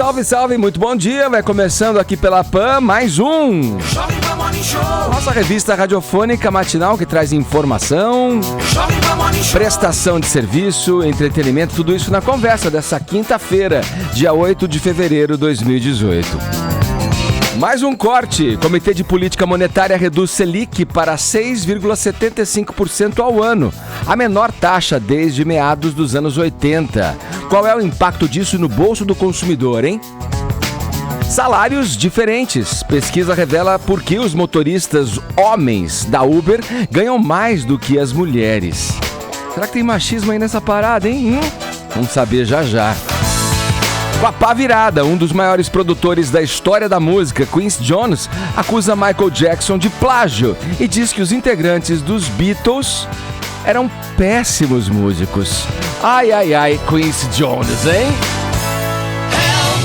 Salve, salve, muito bom dia. Vai começando aqui pela PAN mais um nossa revista radiofônica matinal que traz informação, prestação de serviço, entretenimento, tudo isso na conversa dessa quinta-feira, dia 8 de fevereiro de 2018. Mais um corte. Comitê de Política Monetária reduz Selic para 6,75% ao ano, a menor taxa desde meados dos anos 80. Qual é o impacto disso no bolso do consumidor, hein? Salários diferentes. Pesquisa revela por que os motoristas homens da Uber ganham mais do que as mulheres. Será que tem machismo aí nessa parada, hein? Vamos saber já já. Com a pá virada, um dos maiores produtores da história da música, Quincy Jones, acusa Michael Jackson de plágio e diz que os integrantes dos Beatles eram péssimos músicos. Ai, ai, ai, Quincy Jones, hein? Help,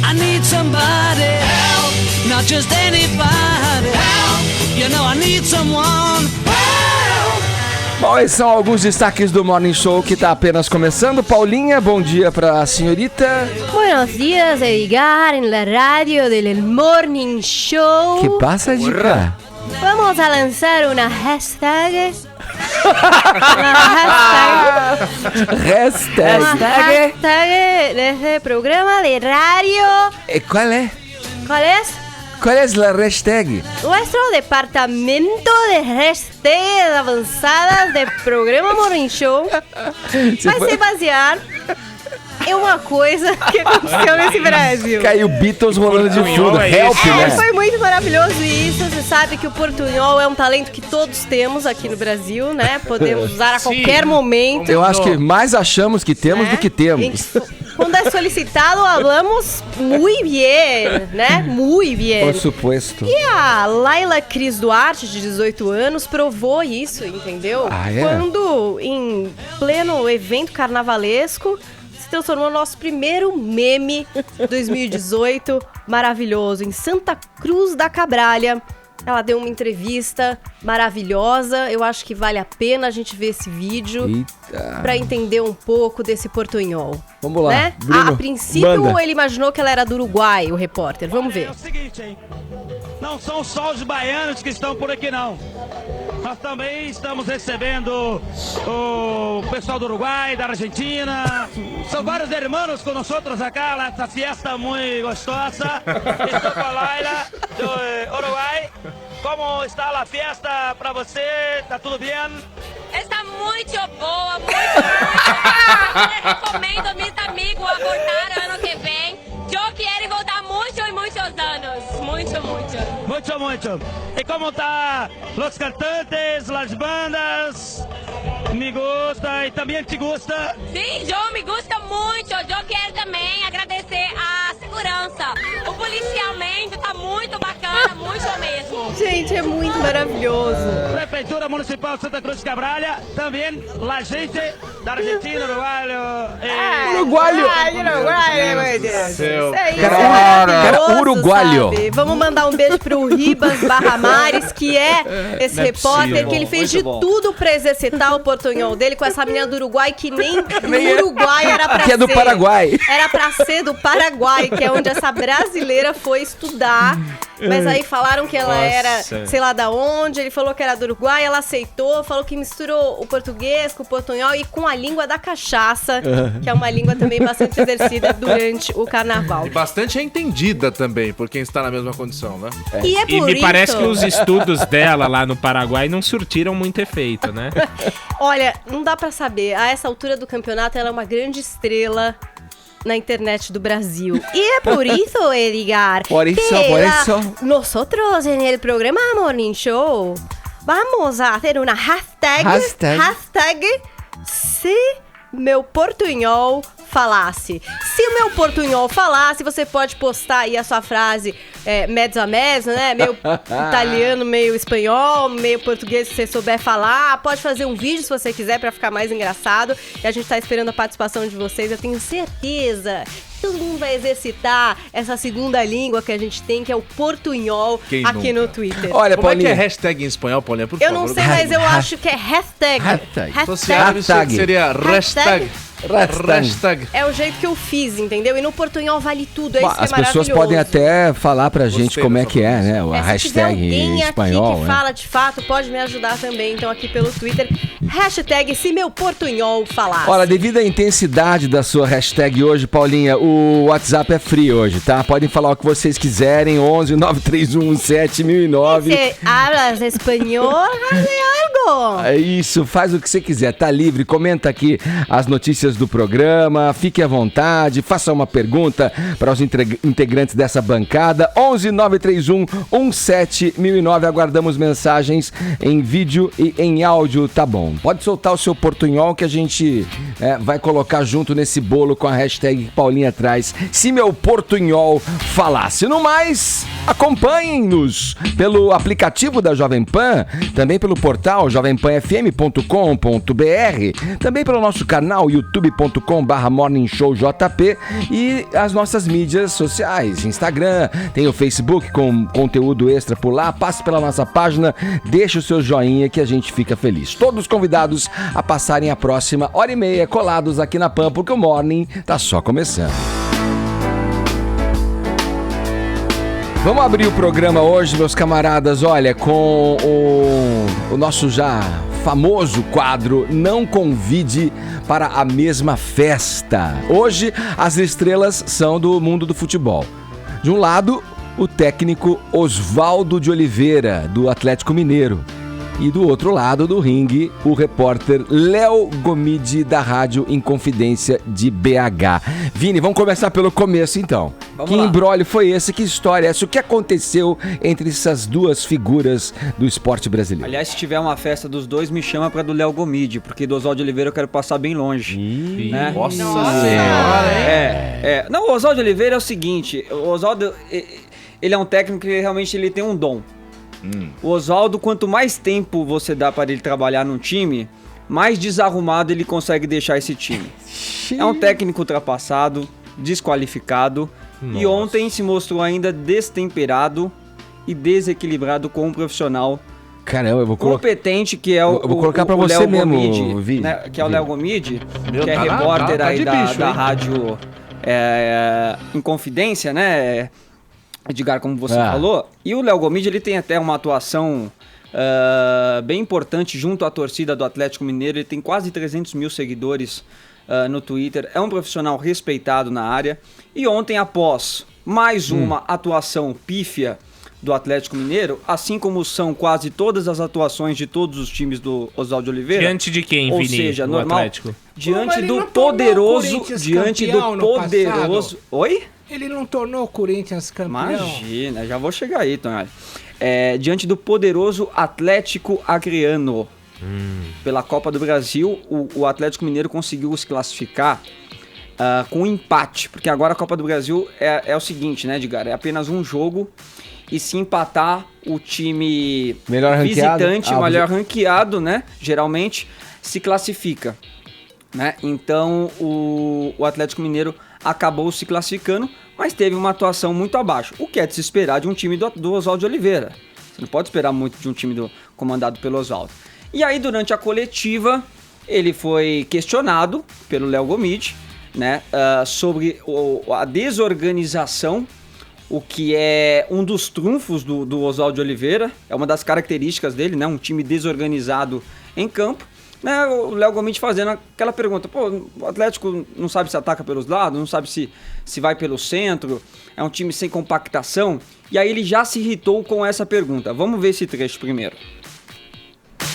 I need somebody help, not just anybody help, you know I need someone help. Bom, esses são alguns destaques do Morning Show que está apenas começando. Paulinha, bom dia para a senhorita. Buenos días, Edgar, en la radio del Morning Show. Que passa, Dica? Vamos a lanzar una hashtag. Hashtag de este programa de radio. ¿Cuál es? ¿Cuál es? ¿Cuál es la hashtag? Nuestro departamento de hashtags avançadas de programa Morning Show vai se basear em uma coisa que aconteceu nesse Brasil. Caiu Beatles rolando de fundo. Help, né? Foi muito maravilhoso isso. Você sabe que o portunhol é um talento que todos temos aqui no Brasil, né? Podemos usar a qualquer momento. Eu acho que mais achamos que temos do que temos. Quando é solicitado, falamos muito bem, né? Muito bem. Por supuesto. E a Laila Cris Duarte, de 18 anos, provou isso, entendeu? Ah, é? Quando, em pleno evento carnavalesco, se transformou no nosso primeiro meme 2018, maravilhoso, em Santa Cruz da Cabralha. Ela deu uma entrevista maravilhosa. Eu acho que vale a pena a gente ver esse vídeo para entender um pouco desse portunhol. Vamos lá, né? Bruno, A princípio, manda. ele imaginou que ela era do Uruguai, o repórter. Vamos ver. É o seguinte, hein? Não são só os baianos que estão por aqui, não. Nós também estamos recebendo o pessoal do Uruguai, da Argentina. São vários irmãos com nós acá, nessa fiesta muito gostosa. Estou com a Laila do Uruguai. Como está a festa para você? Está tudo bem? Está muito boa, muito boa. Eu recomendo meus amigos a voltar ano que vem. Eu quero voltar muito e muitos anos. Muito, muito. Muito, muito. E como está os cantantes, as bandas? Me gusta e também te gusta? Sim, eu me gusta muito. Eu quero também agradecer a segurança. O policiamento está muito bacana, muito mesmo. Gente, é muito maravilhoso. Prefeitura Municipal de Santa Cruz de Cabralha, também a gente da Argentina, Uruguaio. Uruguai, meu Deus. Isso aí, Cara, uruguaio. sabe? Vamos mandar um beijo pro Ribas Barramares, que é esse repórter, que ele fez de tudo pra exercitar o portunhol dele com essa menina do Uruguai, que nem do Uruguai era pra ser. Que é do Paraguai. Era pra ser do Paraguai, que é onde essa brasileira foi estudar. Mas aí falaram que ela era, sei lá da onde, ele falou que era do Uruguai, ela aceitou, falou que misturou o português com o portunhol e com a língua da cachaça, que é uma língua também bastante exercida durante o carnaval. E bastante é entendida também, por quem está na mesma condição, né? E é por E me isso... parece que os estudos dela lá no Paraguai não surtiram muito efeito, né? Olha, não dá pra saber. A essa altura do campeonato, ela é uma grande estrela na internet do Brasil. Y es por eso, Edgar, Por eso. nosotros en el programa Morning Show vamos a hacer una hashtag. Se meu portunhol falasse. Se o meu portunhol falasse, você pode postar aí a sua frase mezzo a mezzo, né? Meio italiano, meio espanhol, meio português, se você souber falar. Pode fazer um vídeo se você quiser pra ficar mais engraçado. E a gente tá esperando a participação de vocês. Eu tenho certeza que todo mundo vai exercitar essa segunda língua que a gente tem, que é o portunhol, aqui no Twitter. Olha, Como Paulinha, é que é hashtag em espanhol, Paulinha? Por Eu favor. não sei, mas eu acho que é hashtag. Então, seria hashtag. Hashtag. É o jeito que eu fiz, entendeu? E no portunhol vale tudo, é isso que é As pessoas maravilhoso. podem até falar pra gente Gostei como é dessa que é, né? A Se tiver hashtag alguém em espanhol, aqui que né? fala de fato, pode me ajudar também, então aqui pelo Twitter, hashtag se meu portunhol falasse. Olha, devido à intensidade da sua hashtag hoje, Paulinha, o WhatsApp é free hoje, tá? Podem falar o que vocês quiserem, 11 931 7009. Você hablas espanhol, algo? É isso, faz o que você quiser, tá livre, comenta aqui as notícias do programa, fique à vontade, faça uma pergunta para os integrantes dessa bancada, 11 931 7009, aguardamos mensagens em vídeo e em áudio, tá bom? Pode soltar o seu portunhol que a gente vai colocar junto nesse bolo com a hashtag que Paulinha traz, se meu portunhol falasse. No mais, acompanhem-nos pelo aplicativo da Jovem Pan, também pelo portal jovempanfm.com.br, também pelo nosso canal youtube.com/morningshowjp e as nossas mídias sociais, Instagram, tem o Facebook com conteúdo extra por lá, passe pela nossa página, deixe o seu joinha que a gente fica feliz. Todos convidados a passarem a próxima hora e meia colados aqui na Pan, porque o Morning tá só começando. Vamos abrir o programa hoje, meus camaradas, olha, com o nosso já famoso quadro Não Convide para a Mesma Festa. Hoje, as estrelas são do mundo do futebol. De um lado, o técnico Oswaldo de Oliveira, do Atlético Mineiro. E do outro lado do ringue, o repórter Léo Gomide, da Rádio Inconfidência de BH. Vini, vamos começar pelo começo então. Que imbróglio foi esse? Que história é essa? O que aconteceu entre essas duas figuras do esporte brasileiro? Aliás, se tiver uma festa dos dois, me chama pra do Léo Gomide, porque do Oswaldo de Oliveira eu quero passar bem longe. Né? Nossa senhora, hein? Não, o Oswaldo de Oliveira é o seguinte, o Oswaldo, ele é um técnico que realmente ele tem um dom. O Oswaldo, quanto mais tempo você dá para ele trabalhar num time, mais desarrumado ele consegue deixar esse time. É um técnico ultrapassado, desqualificado, e ontem se mostrou ainda destemperado e desequilibrado com um profissional Caramba, eu vou colocar. competente, que é Eu vou colocar pra você Léo mesmo, Gomide, Vini. né, que é o Léo Gomide, Meu, que é tá repórter tá aí de da bicho, hein? rádio Inconfidência, né, Edgar, como você falou. E o Léo Gomide, ele tem até uma atuação bem importante junto à torcida do Atlético Mineiro. Ele tem quase 300 mil seguidores no Twitter. É um profissional respeitado na área. E ontem, após mais uma atuação pífia do Atlético Mineiro, assim como são quase todas as atuações de todos os times do Oswaldo de Oliveira. Diante de quem, ou Vini, seja, do normal, Atlético? diante do poderoso, Oi? Ele não tornou o Corinthians campeão? Imagina, já vou chegar aí, Tonhali. Diante do poderoso Atlético Acreano. Pela Copa do Brasil, o Atlético Mineiro conseguiu se classificar com um empate. Porque agora a Copa do Brasil é o seguinte, né, Edgar? É apenas um jogo. E se empatar, o time Melhor ranqueado? visitante, melhor ranqueado, né? Geralmente, se classifica. Né? Então, o Atlético Mineiro acabou se classificando, mas teve uma atuação muito abaixo. O que é de se esperar de um time do Oswaldo de Oliveira. Você não pode esperar muito de um time comandado pelo Oswaldo. E aí, durante a coletiva, ele foi questionado pelo Léo Gomide, né, sobre a desorganização, o que é um dos trunfos do Oswaldo de Oliveira, é uma das características dele, né, um time desorganizado em campo. Né, o Léo Gomide fazendo aquela pergunta, o Atlético não sabe se ataca pelos lados, não sabe se vai pelo centro, é um time sem compactação, e aí ele já se irritou com essa pergunta. Vamos ver esse trecho primeiro.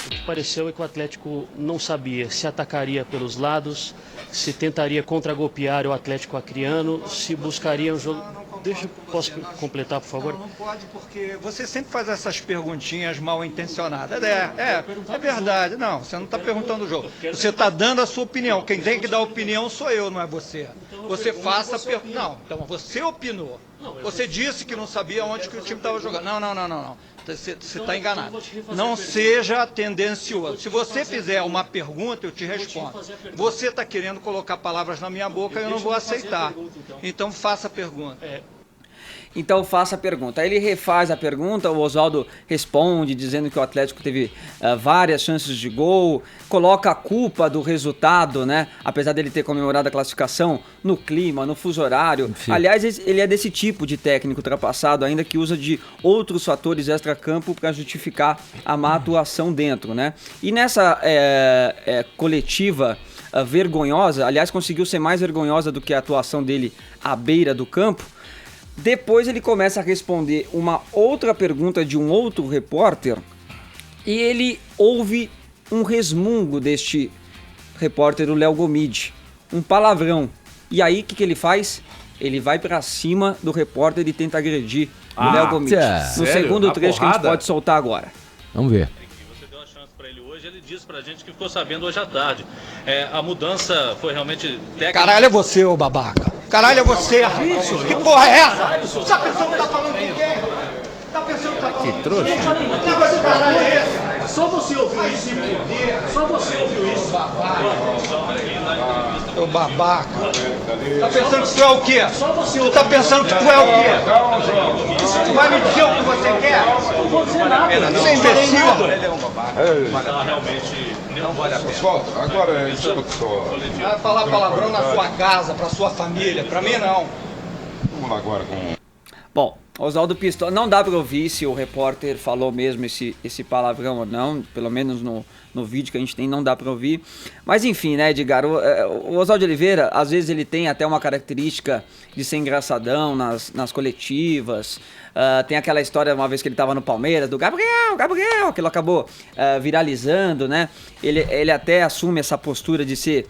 O que pareceu é que o Atlético não sabia se atacaria pelos lados, se tentaria contragolpear o Atlético Acreano, se buscaria um jogo... Posso completar, por favor? Não pode, porque você sempre faz essas perguntinhas mal intencionadas. É verdade. Não, você não está perguntando o jogo. Você está dando a sua opinião. Quem tem que dar opinião sou eu, não é você. Você faça a pergunta. Não, então você opinou. Você disse que não sabia onde que o time estava jogando. Não. Você está enganado. Não seja tendencioso. Se você fizer uma pergunta, eu te respondo. Você está querendo colocar palavras na minha boca e eu não vou aceitar. Então faça a pergunta. Então faça a pergunta. Aí ele refaz a pergunta, o Oswaldo responde dizendo que o Atlético teve várias chances de gol, coloca a culpa do resultado, né? Apesar dele ter comemorado a classificação, no clima, no fuso horário. Enfim. Aliás, ele é desse tipo de técnico ultrapassado, ainda que usa de outros fatores extra-campo para justificar a má atuação dentro, né? E nessa coletiva vergonhosa, aliás, conseguiu ser mais vergonhosa do que a atuação dele à beira do campo. Depois ele começa a responder uma outra pergunta de um outro repórter e ele ouve um resmungo deste repórter, o Léo Gomide, um palavrão. E aí o que ele faz? Ele vai pra cima do repórter e tenta agredir o Léo Gomide. No segundo trecho que a gente pode soltar agora. Vamos ver. Ele disse pra gente que ficou sabendo hoje à tarde. A mudança foi realmente técnica. Caralho, é você, ô babaca. Caralho, é você. Isso? Que porra é essa? Tá pensando que tá falando com quem? Tá pensando que tá falando com quem? Que trouxa. Que negócio de caralho é esse? Só você ouviu isso. Só você ouviu isso. Ô babaca. Tá pensando que tu é o quê? Tu tá pensando que tu é o quê? Tu vai me dizer o que você quer? Não vou dizer nada. Você é imbecil. Mas ela realmente não vale a pena. Pessoal, agora é isso que vai falar palavrão na sua casa, pra sua família. Pra mim, não. Vamos lá agora com... Bom, Oswaldo Pistola, não dá pra ouvir se o repórter falou mesmo esse palavrão ou não, pelo menos no vídeo que a gente tem não dá pra ouvir. Mas enfim, né, Edgar, o Oswaldo Oliveira, às vezes ele tem até uma característica de ser engraçadão nas coletivas. Tem aquela história, uma vez que ele tava no Palmeiras, do Gabriel, aquilo acabou viralizando, né? Ele até assume essa postura de ser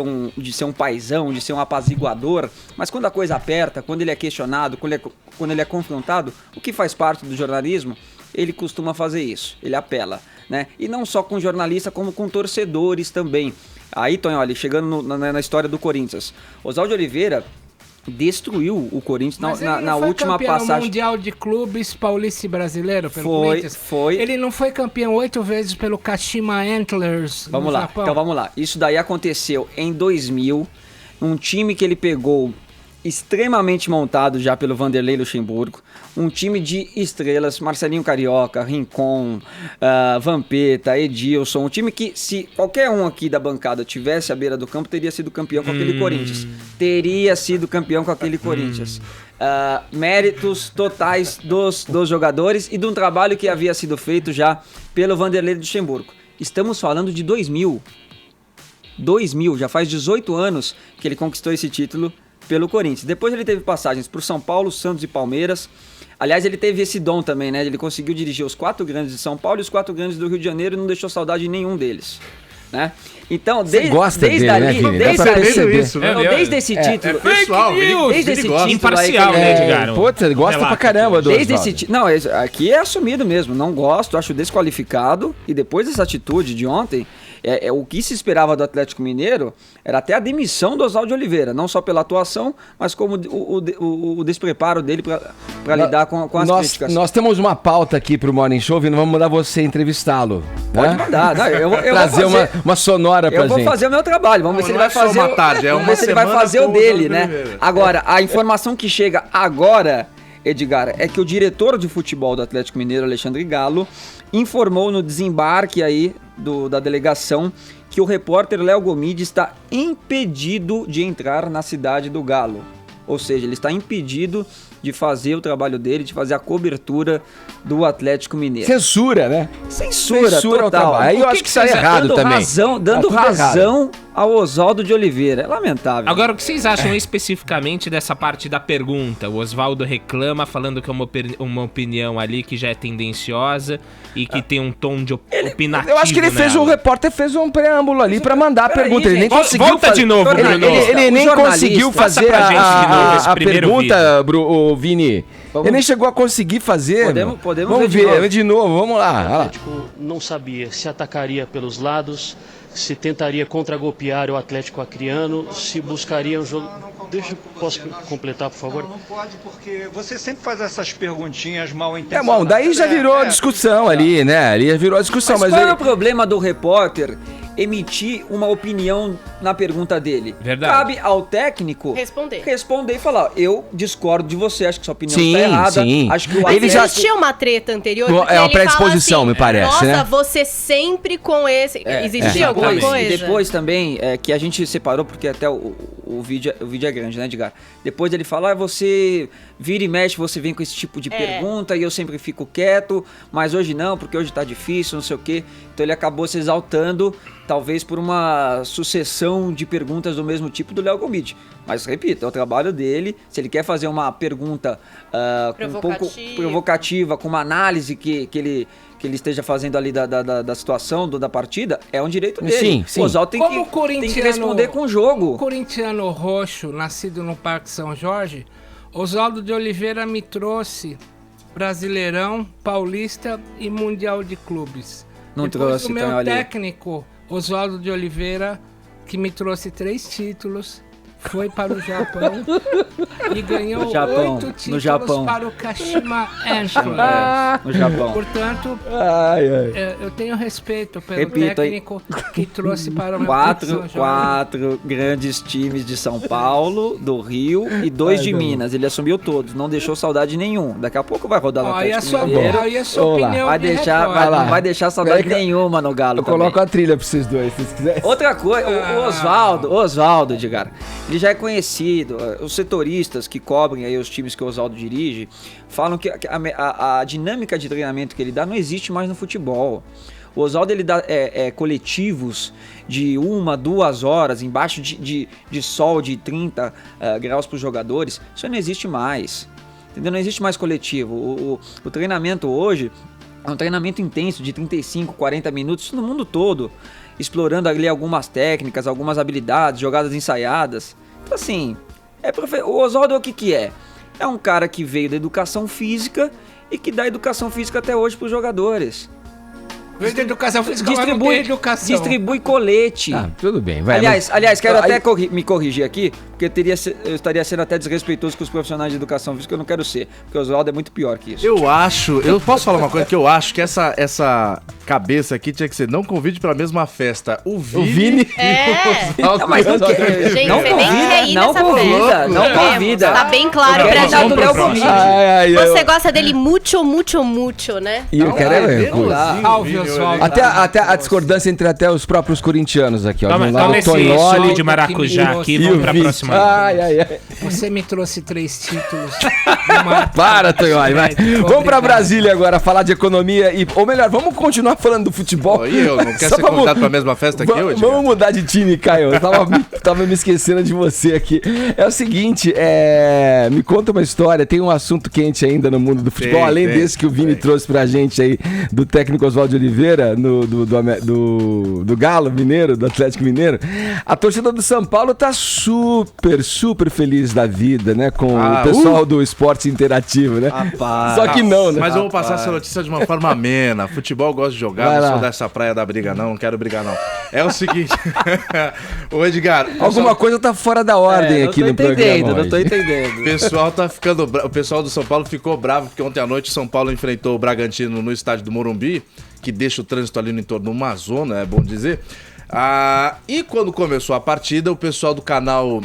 um paizão, de ser um apaziguador, mas quando a coisa aperta, quando ele é questionado, quando ele é confrontado, o que faz parte do jornalismo, ele costuma fazer isso, ele apela, né? E não só com jornalista, como com torcedores também. Aí, Tonholi, chegando na história do Corinthians, Oswaldo Oliveira destruiu o Corinthians na última passagem. Mundial de Clubes Paulista e Brasileiro pelo Corinthians? Foi. Ele não foi campeão 8 vezes pelo Kashima Antlers no Japão? Então vamos lá. Isso daí aconteceu em 2000, um time que ele pegou extremamente montado já pelo Vanderlei Luxemburgo, um time de estrelas, Marcelinho Carioca, Rincon, Vampeta, Edilson, um time que se qualquer um aqui da bancada tivesse à beira do campo, teria sido campeão com aquele Corinthians. Teria sido campeão com aquele Corinthians. Méritos totais dos jogadores e de um trabalho que havia sido feito já pelo Vanderlei Luxemburgo. Estamos falando de 2000, já faz 18 anos que ele conquistou esse título pelo Corinthians. Depois ele teve passagens por São Paulo, Santos e Palmeiras. Aliás, ele teve esse dom também, né? Ele conseguiu dirigir os 4 grandes de São Paulo e os 4 grandes do Rio de Janeiro e não deixou saudade em nenhum deles, né? Então, desde esse título, pessoal, desde esse título imparcial, né, Edgar? Pô, você gosta pra caramba do Não, aqui é assumido mesmo, não gosto, acho desqualificado. E depois dessa atitude de ontem, o que se esperava do Atlético Mineiro era até a demissão do Oswaldo Oliveira, não só pela atuação, mas como o despreparo dele para lidar com as críticas. Nós temos uma pauta aqui pro Morning Show, Vini, vamos mandar você entrevistá-lo. Pode mandar, não, eu trazer vou fazer uma sonora pra gente. Eu vou fazer o meu trabalho, vamos ver se ele vai fazer o dele, né? Agora, a informação que chega agora, Edgar, é que o diretor de futebol do Atlético Mineiro, Alexandre Galo, informou no desembarque aí da delegação que o repórter Léo Gomide está impedido de entrar na cidade do Galo. Ou seja, ele está impedido de fazer o trabalho dele, de fazer a cobertura do Atlético Mineiro. Censura, né? Censura total. Aí eu acho que isso é errado também. Dando razão ao Oswaldo de Oliveira. É lamentável. Agora, o que vocês acham especificamente dessa parte da pergunta? O Oswaldo reclama, falando que é uma opinião ali que já é tendenciosa e que tem um tom de opinativo. Eu acho que o repórter fez um preâmbulo ali pra mandar a pergunta. Ele nem conseguiu Volta de novo, Bruno. Ele nem conseguiu fazer a pergunta, Vini. Ele nem chegou a conseguir fazer. Vamos ver de novo, vamos lá. O Atlético não sabia se atacaria pelos lados, se tentaria contragolpear o Atlético Acreano, se buscaria um jogo... Posso completar, por favor? Não pode, porque você sempre faz essas perguntinhas mal intencionadas. Daí já virou discussão ali, né? Ali já virou a discussão. Mas qual é o problema do repórter emitir uma opinião na pergunta dele. Verdade. Cabe ao técnico responder e falar, eu discordo de você, acho que sua opinião está errada. Acho que o Mas existia uma treta anterior? É uma predisposição, me parece, nossa, né? você sempre com esse... Existia alguma coisa? Depois também, que a gente separou, porque até o vídeo é grande, né, Edgar? Depois ele fala, você vira e mexe, você vem com esse tipo de pergunta e eu sempre fico quieto, mas hoje não, porque hoje tá difícil, não sei o quê. Então ele acabou se exaltando, talvez por uma sucessão de perguntas do mesmo tipo do Léo Gomide. Mas, repito, é o trabalho dele. Se ele quer fazer uma pergunta um pouco provocativa, com uma análise que ele esteja fazendo ali da situação, da partida, é um direito dele. Sim. O Oswaldo tem que responder com o jogo. O corintiano roxo, nascido no Parque São Jorge, Oswaldo de Oliveira me trouxe Brasileirão, Paulista e Mundial de Clubes. Não Depois trouxe, o meu então, olha aí. técnico, Oswaldo de Oliveira, que me trouxe 3 títulos, foi para o Japão e ganhou 8 títulos para o Kashima Antlers. No Japão. Portanto, eu tenho respeito pelo técnico que trouxe para o meu quatro grandes times de São Paulo, do Rio e 2 de Minas. Ele assumiu todos, não deixou saudade nenhum. Daqui a pouco vai rodar no Atlético Mineiro. Aí a sua opinião não vai deixar saudade nenhuma no Galo. Eu coloco a trilha pra vocês dois, se vocês quiserem. Outra coisa, o Oswaldo, Edgar, ele já é conhecido. Os setoristas que cobrem aí os times que o Oswaldo dirige falam que a dinâmica de treinamento que ele dá não existe mais no futebol. O Oswaldo, ele dá coletivos de 1-2 horas embaixo de sol de 30 graus para os jogadores. Isso não existe mais. Entendeu? Não existe mais coletivo. O treinamento hoje é um treinamento intenso de 35, 40 minutos no mundo todo, explorando ali algumas técnicas, algumas habilidades, jogadas ensaiadas. Então, assim, o Oswaldo é o que é? É um cara que veio da educação física e que dá educação física até hoje para os jogadores. Veio da educação física, distribui colete. Tudo bem, vai. Aliás, quero até me corrigir aqui, porque eu estaria sendo até desrespeitoso com os profissionais de educação física, eu não quero ser, porque o Oswaldo é muito pior que isso. Eu posso falar uma coisa que eu acho que essa cabeça aqui tinha que ser, não convide pra mesma festa o Vini e o Oswaldo. Mas não quer. Gente, não convida. Tá bem claro pra gente. Você gosta dele muito, né? E eu quero até a discordância entre até os próprios corintianos aqui, ó. Toma esse suco de maracujá aqui, vamos pra próxima. Você me trouxe 3 títulos. Para, Tonholi, vai. Vamos pra Brasília agora, falar de economia ou melhor, vamos continuar falando do futebol. Não quer ser convidado pra mesma festa aqui hoje? Vamos mudar de time, Caio. Eu tava me esquecendo de você aqui. É o seguinte, me conta uma história, tem um assunto quente ainda no mundo do futebol, além desse que o Vini trouxe pra gente aí, do técnico Oswaldo de Oliveira, do Galo Mineiro, do Atlético Mineiro. A torcida do São Paulo tá super feliz da vida, né? Com o pessoal do esporte interativo, né? Rapaz. Só que não, né? Mas eu vou passar essa notícia de uma forma amena. Futebol eu gosto de jogar, não sou dessa praia da briga não quero brigar não. É o seguinte, ô Edgar... Alguma coisa tá fora da ordem aqui no programa. Não tô entendendo. O pessoal tá ficando o pessoal do São Paulo ficou bravo porque ontem à noite o São Paulo enfrentou o Bragantino no estádio do Morumbi, que deixa o trânsito ali no entorno de uma zona, é bom dizer. E quando começou a partida, o pessoal do canal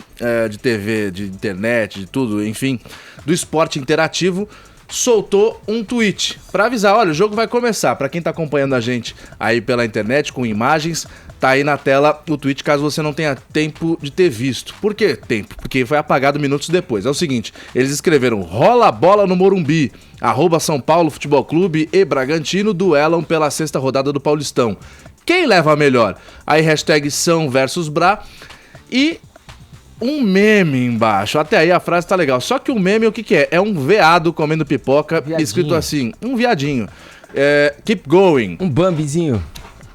de TV, de internet, de tudo, enfim, do esporte interativo, soltou um tweet pra avisar, olha, o jogo vai começar. Pra quem tá acompanhando a gente aí pela internet com imagens, tá aí na tela o tweet caso você não tenha tempo de ter visto. Por que tempo? Porque foi apagado minutos depois. É o seguinte, eles escreveram, rola a bola no Morumbi, @São Paulo Futebol Clube e Bragantino duelam pela 6ª rodada do Paulistão. Quem leva a melhor? Aí hashtag São versus Bra e um meme embaixo. Até aí a frase tá legal. Só que o meme o que é? É um veado comendo pipoca, escrito assim, um viadinho. Keep going. Um Bambizinho.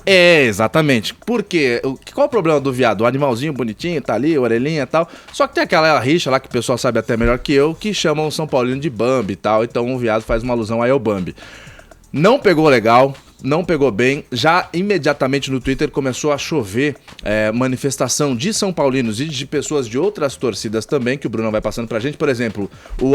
Exatamente. Por quê? Qual o problema do viado? O animalzinho bonitinho, tá ali, orelhinha e tal. Só que tem aquela rixa lá que o pessoal sabe até melhor que eu, que chamam o São Paulino de Bambi e tal. Então o viado faz uma alusão aí ao Bambi. Não pegou legal. não pegou bem. Já imediatamente no Twitter começou a chover manifestação de São Paulinos e de pessoas de outras torcidas também, que o Bruno vai passando pra gente. Por exemplo, o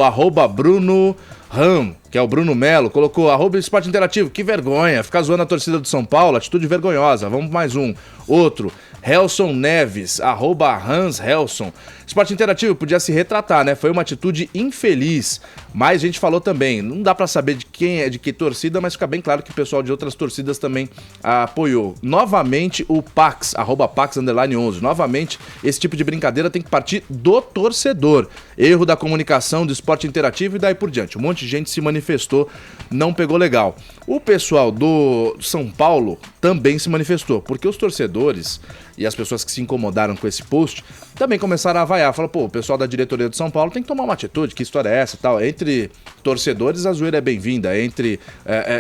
@Bruno Ram, que é o Bruno Melo, colocou @Esporte Interativo, que vergonha, ficar zoando a torcida do São Paulo, atitude vergonhosa, vamos mais um. Outro, Helson Neves, @Hans Helson. Esporte Interativo podia se retratar, né? Foi uma atitude infeliz, mas a gente falou também, não dá pra saber de quem é, de que torcida, mas fica bem claro que o pessoal de outras torcidas também apoiou. Novamente o Pax, @Pax_11, novamente esse tipo de brincadeira tem que partir do torcedor. Erro da comunicação do Esporte Interativo e daí por diante. Um monte de gente se manifestou, não pegou legal. O pessoal do São Paulo também se manifestou, porque os torcedores e as pessoas que se incomodaram com esse post também começaram a vaiar. Falaram, pô, o pessoal da diretoria do São Paulo tem que tomar uma atitude, que história é essa e tal. Entre torcedores a zoeira é bem-vinda, entre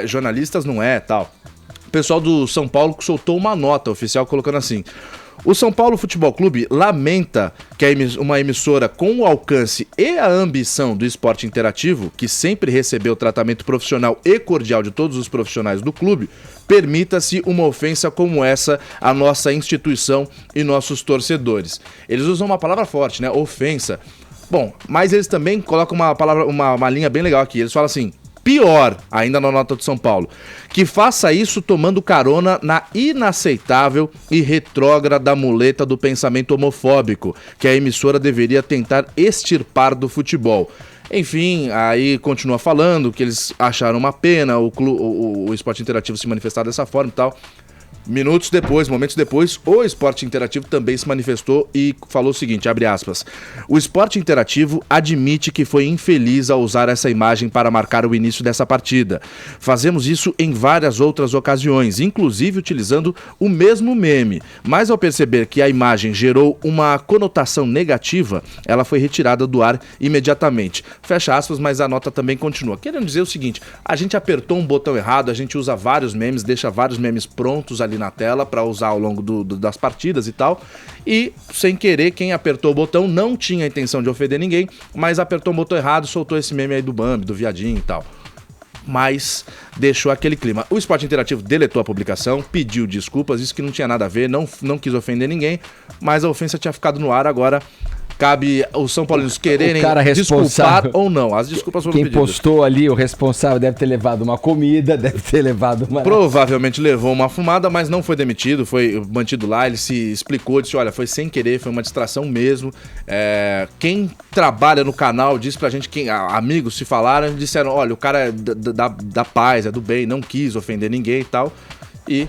jornalistas não é tal. O pessoal do São Paulo soltou uma nota oficial colocando assim: o São Paulo Futebol Clube lamenta que uma emissora com o alcance e a ambição do Esporte Interativo, que sempre recebeu tratamento profissional e cordial de todos os profissionais do clube, permita-se uma ofensa como essa à nossa instituição e nossos torcedores. Eles usam uma palavra forte, né? Ofensa. Bom, mas eles também colocam uma linha bem legal aqui. Eles falam assim: pior, ainda na nota do São Paulo, que faça isso tomando carona na inaceitável e retrógrada muleta do pensamento homofóbico que a emissora deveria tentar extirpar do futebol. Enfim, aí continua falando que eles acharam uma pena o Esporte Interativo se manifestar dessa forma e tal. Momentos depois, o Esporte Interativo também se manifestou e falou o seguinte, abre aspas: o Esporte Interativo admite que foi infeliz ao usar essa imagem para marcar o início dessa partida. Fazemos isso em várias outras ocasiões, inclusive utilizando o mesmo meme, mas ao perceber que a imagem gerou uma conotação negativa, ela foi retirada do ar imediatamente. Fecha aspas, mas a nota também continua. Querendo dizer o seguinte, a gente apertou um botão errado, a gente usa vários memes, deixa vários memes prontos ali na tela para usar ao longo das partidas e tal, e sem querer quem apertou o botão não tinha a intenção de ofender ninguém, mas apertou o botão errado, soltou esse meme aí do Bambi, do viadinho e tal, mas deixou aquele clima. O Esporte Interativo deletou a publicação, pediu desculpas, disse que não tinha nada a ver, não quis ofender ninguém, mas a ofensa tinha ficado no ar. Agora cabe os São Paulinos quererem desculpar ou não. As desculpas foram pedidas. Quem postou ali, o responsável, deve ter levado uma comida, deve ter levado uma... Provavelmente levou uma fumada, mas não foi demitido, foi mantido lá. Ele se explicou, disse, olha, foi sem querer, foi uma distração mesmo. Quem trabalha no canal disse pra gente, amigos se falaram, disseram, olha, o cara é da paz, é do bem, não quis ofender ninguém e tal. E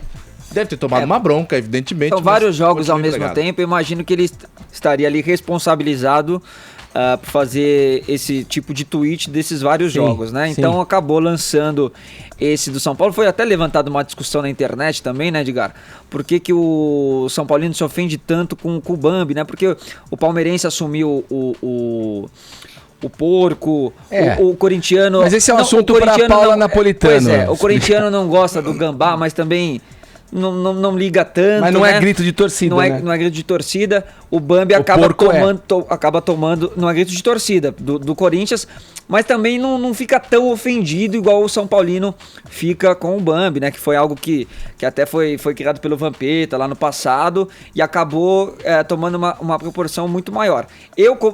deve ter tomado uma bronca, evidentemente. São vários jogos ao mesmo tempo. Eu imagino que ele estaria ali responsabilizado por fazer esse tipo de tweet desses vários jogos, né? Então acabou lançando esse do São Paulo. Foi até levantada uma discussão na internet também, né, Edgar? Por que o São Paulino se ofende tanto com o Bambi, né? Porque o palmeirense assumiu o porco, o corintiano... Mas esse é um assunto para Paula Napolitano. Pois é, o corintiano não gosta do gambá, mas também não liga tanto. Mas não é grito de torcida, não é grito de torcida. O Bambi acaba tomando... Não é grito de torcida do Corinthians, mas também não fica tão ofendido igual o São Paulino fica com o Bambi, né? Que foi algo que até foi criado pelo Vampeta lá no passado e acabou tomando uma proporção muito maior.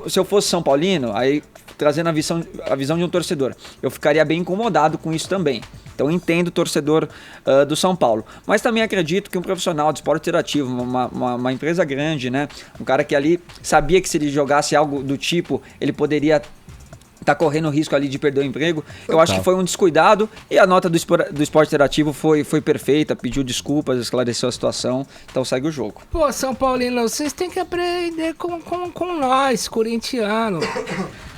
Se eu fosse São Paulino, aí trazendo a visão de um torcedor, eu ficaria bem incomodado com isso também. Então entendo o torcedor do São Paulo. Mas também acredito que um profissional de esporte interativo, uma empresa grande, né? Um cara que ali sabia que se ele jogasse algo do tipo, ele poderia tá correndo o risco ali de perder o emprego. Eu acho que foi um descuidado e a nota do esporte interativo foi perfeita, pediu desculpas, esclareceu a situação, então segue o jogo. Pô, São Paulino, vocês têm que aprender com nós, corintiano.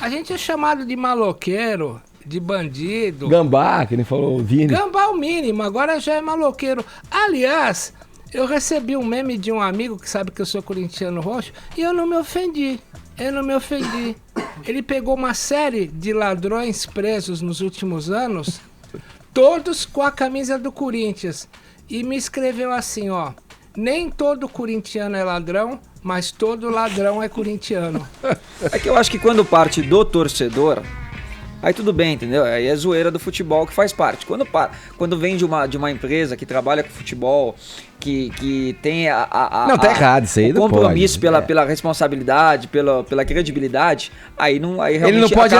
A gente é chamado de maloqueiro, de bandido. Gambá, que nem falou o Vini. Gambá é o mínimo, agora já é maloqueiro. Aliás, eu recebi um meme de um amigo que sabe que eu sou corintiano roxo e eu não me ofendi. Ele pegou uma série de ladrões presos nos últimos anos, todos com a camisa do Corinthians, e me escreveu assim, ó: nem todo corintiano é ladrão, mas todo ladrão é corintiano. É que eu acho que quando parte do torcedor, aí tudo bem, entendeu? Aí é zoeira do futebol que faz parte. Quando vem de uma empresa que trabalha com futebol, que tem não, tá errado, isso aí o compromisso pela responsabilidade, pela credibilidade, aí realmente ele não pode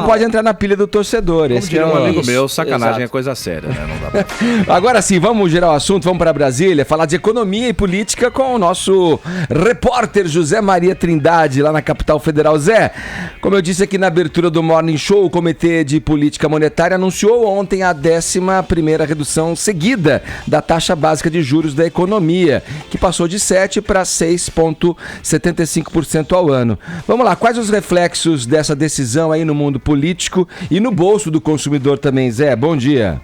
pode entrar na pilha do torcedor. Como esse diria um amigo isso. meu, sacanagem Exato. é coisa séria, né? Não dá pra... Agora sim, vamos girar o assunto, vamos para Brasília, falar de economia e política com o nosso repórter José Maria Trindade, lá na capital federal. Zé, como eu disse aqui na abertura do Morning Show, o Comitê de Política Monetária anunciou ontem a 11ª redução seguida da taxa básica de juros da economia, que passou de 7% para 6,75% ao ano. Vamos lá, quais os reflexos dessa decisão aí no mundo político e no bolso do consumidor também, Zé? Bom dia.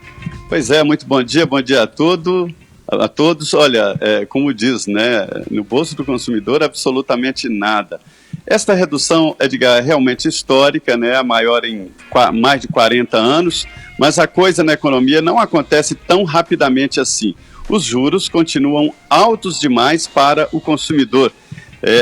Pois é, muito bom dia a todos. Olha, como diz, né, no bolso do consumidor absolutamente nada. Esta redução é realmente histórica, né, a maior em mais de 40 anos, mas a coisa na economia não acontece tão rapidamente assim. Os juros continuam altos demais para o consumidor.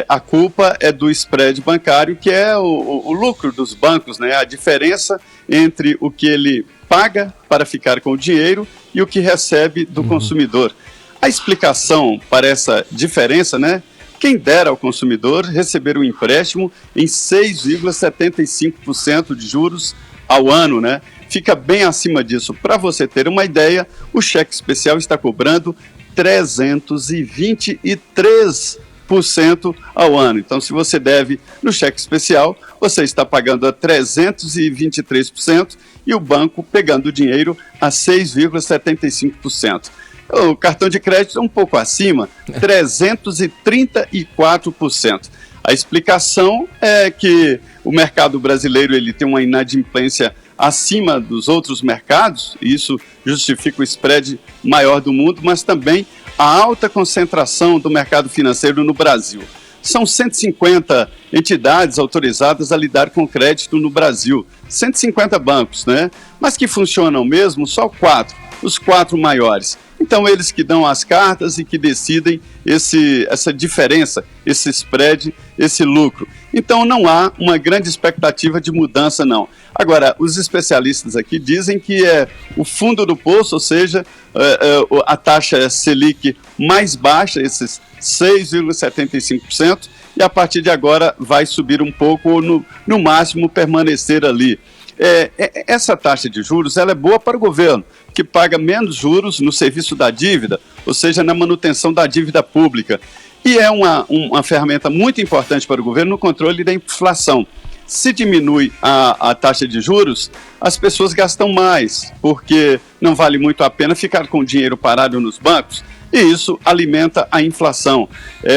A culpa é do spread bancário, que é o lucro dos bancos, né? A diferença entre o que ele paga para ficar com o dinheiro e o que recebe do consumidor. A explicação para essa diferença, né? Quem dera ao consumidor receber um empréstimo em 6,75% de juros ao ano, né? Fica bem acima disso. Para você ter uma ideia, o cheque especial está cobrando 323% ao ano. Então, se você deve no cheque especial, você está pagando a 323% e o banco pegando o dinheiro a 6,75%. O cartão de crédito é um pouco acima, 334%. A explicação é que o mercado brasileiro ele tem uma inadimplência acima dos outros mercados, e isso justifica o spread maior do mundo, mas também a alta concentração do mercado financeiro no Brasil. São 150 entidades autorizadas a lidar com crédito no Brasil, 150 bancos, né? Mas que funcionam mesmo só 4, os 4 maiores. Então, eles que dão as cartas e que decidem essa diferença, esse spread, esse lucro. Então, não há uma grande expectativa de mudança, não. Agora, os especialistas aqui dizem que é o fundo do poço, ou seja, a taxa Selic mais baixa, esses 6,75%, e a partir de agora vai subir um pouco ou, no máximo, permanecer ali. Essa taxa de juros ela é boa para o governo, que paga menos juros no serviço da dívida, ou seja, na manutenção da dívida pública. E é uma ferramenta muito importante para o governo no controle da inflação. Se diminui a taxa de juros, as pessoas gastam mais, porque não vale muito a pena ficar com o dinheiro parado nos bancos, e isso alimenta a inflação.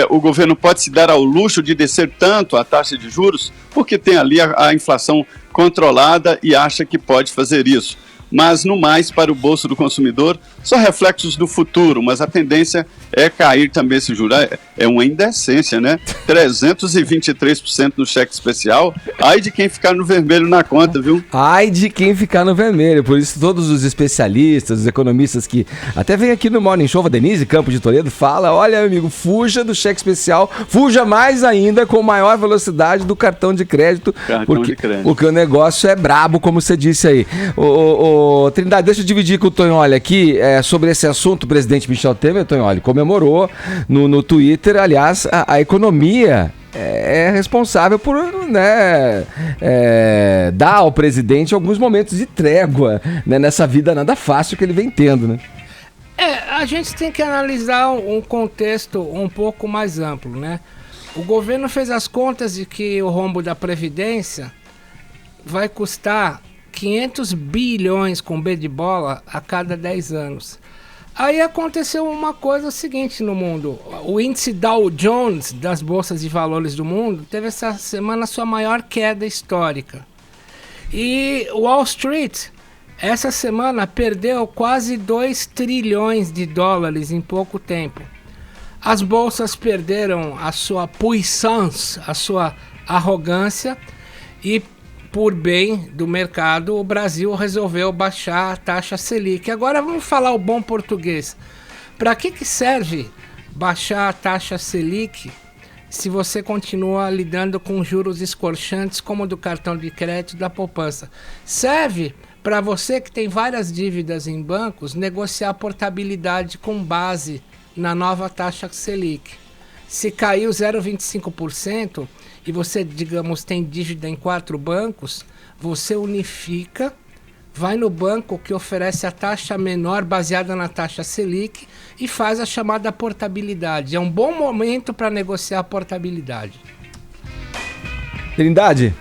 O governo pode se dar ao luxo de descer tanto a taxa de juros, porque tem ali a inflação controlada e acha que pode fazer isso. Mas, no mais, para o bolso do consumidor, só reflexos do futuro, mas a tendência é cair também esse juro. É uma indecência, né? 323% no cheque especial. Ai de quem ficar no vermelho na conta, viu? Ai de quem ficar no vermelho. Por isso, todos os especialistas, os economistas que até vem aqui no Morning Show, a Denise Campos de Toledo, fala, olha, amigo, fuja do cheque especial, fuja mais ainda com maior velocidade do cartão de crédito, porque o negócio é brabo, como você disse aí. Trindade, deixa eu dividir com o Tonholi aqui sobre esse assunto. O presidente Michel Temer, Tonholi, comemorou no Twitter, aliás, a economia é responsável por dar ao presidente alguns momentos de trégua, né, nessa vida nada fácil que ele vem tendo, né? A gente tem que analisar um contexto um pouco mais amplo, né? O governo fez as contas de que o rombo da Previdência vai custar 500 bilhões com B de bola a cada 10 anos. Aí aconteceu uma coisa seguinte no mundo. O índice Dow Jones das bolsas de valores do mundo teve essa semana a sua maior queda histórica. E Wall Street, essa semana, perdeu quase 2 trilhões de dólares em pouco tempo. As bolsas perderam a sua puissance, a sua arrogância, e por bem do mercado, o Brasil resolveu baixar a taxa Selic. Agora vamos falar o bom português. Para que serve baixar a taxa Selic se você continua lidando com juros escorchantes como o do cartão de crédito da poupança. Serve para você que tem várias dívidas em bancos negociar a portabilidade com base na nova taxa Selic. Se caiu 0,25% e você, digamos, tem dívida em 4 bancos, você unifica, vai no banco que oferece a taxa menor baseada na taxa Selic e faz a chamada portabilidade. É um bom momento para negociar a portabilidade. Trindade?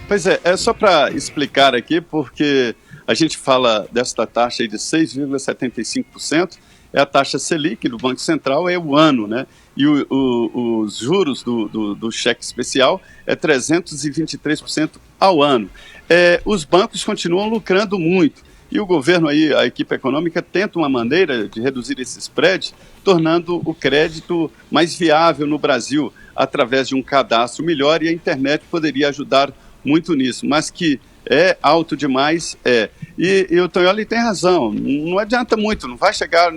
Pois é só para explicar aqui, porque a gente fala desta taxa aí de 6,75%, é a taxa Selic do Banco Central, é o ano, né? E os juros do cheque especial é 323% ao ano. Os bancos continuam lucrando muito. E o governo aí, a equipe econômica, tenta uma maneira de reduzir esse spread, tornando o crédito mais viável no Brasil, através de um cadastro melhor, e a internet poderia ajudar muito nisso, mas que é alto demais, E o Tonholi tem razão, não adianta muito, não vai chegar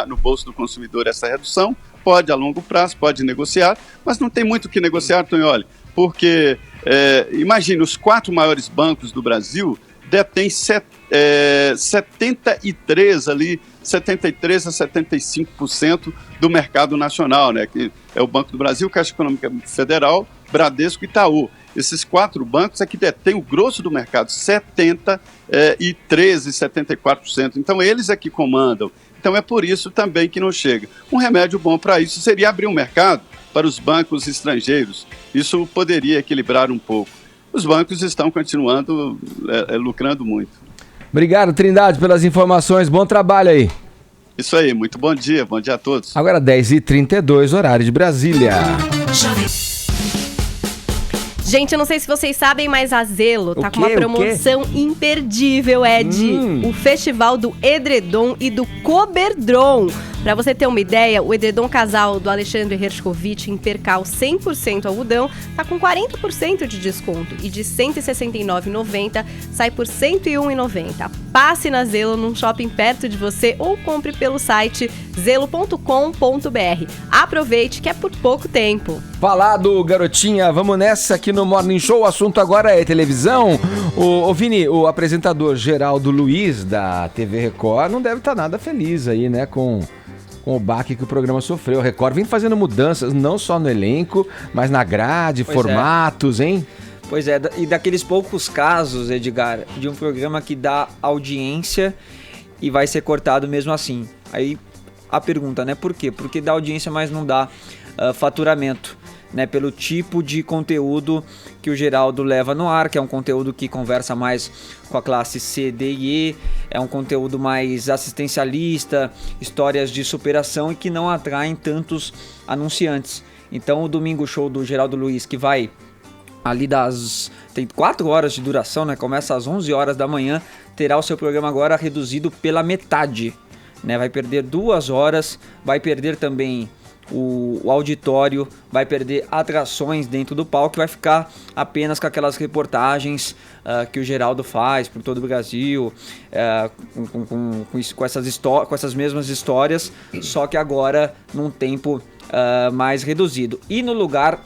no bolso do consumidor essa redução, pode a longo prazo, pode negociar, mas não tem muito o que negociar, Tonholi, porque, imagine, os 4 maiores bancos do Brasil detêm 73 a 75% do mercado nacional, né? Que é o Banco do Brasil, Caixa Econômica Federal, Bradesco e Itaú. Esses 4 bancos é que detêm o grosso do mercado, 73% e 74%. Então, eles é que comandam. Então, é por isso também que não chega. Um remédio bom para isso seria abrir um mercado para os bancos estrangeiros. Isso poderia equilibrar um pouco. Os bancos estão continuando lucrando muito. Obrigado, Trindade, pelas informações. Bom trabalho aí. Isso aí, muito bom dia a todos. Agora 10h32, horário de Brasília. Gente, eu não sei se vocês sabem, mas a Zelo tá com uma promoção imperdível, Ed. O Festival do Edredom e do Coberdron. Pra você ter uma ideia, o edredom casal do Alexandre Hershkovich em percal 100% algodão tá com 40% de desconto e de R$ 169,90 sai por R$ 101,90. Passe na Zelo num shopping perto de você ou compre pelo site zelo.com.br. Aproveite que é por pouco tempo. Falado, garotinha, vamos nessa aqui no Morning Show. O assunto agora é televisão. O Vini, o apresentador Geraldo Luiz da TV Record não deve estar nada feliz aí, né, com o baque que o programa sofreu. A Record vem fazendo mudanças, não só no elenco, mas na grade, formatos, hein? Pois é, e daqueles poucos casos, Edgar, de um programa que dá audiência e vai ser cortado mesmo assim. Aí a pergunta, né, por quê? Porque dá audiência, mas não dá faturamento, né, pelo tipo de conteúdo que o Geraldo leva no ar, que é um conteúdo que conversa mais com a classe C, D e E, é um conteúdo mais assistencialista, histórias de superação e que não atraem tantos anunciantes. Então o Domingo Show do Geraldo Luiz, que vai ali tem 4 horas de duração, né, começa às 11 horas da manhã, terá o seu programa agora reduzido pela metade, né, vai perder 2 horas, vai perder também o auditório, vai perder atrações dentro do palco, vai ficar apenas com aquelas reportagens que o Geraldo faz por todo o Brasil, com essas mesmas histórias, só que agora num tempo mais reduzido. E no lugar,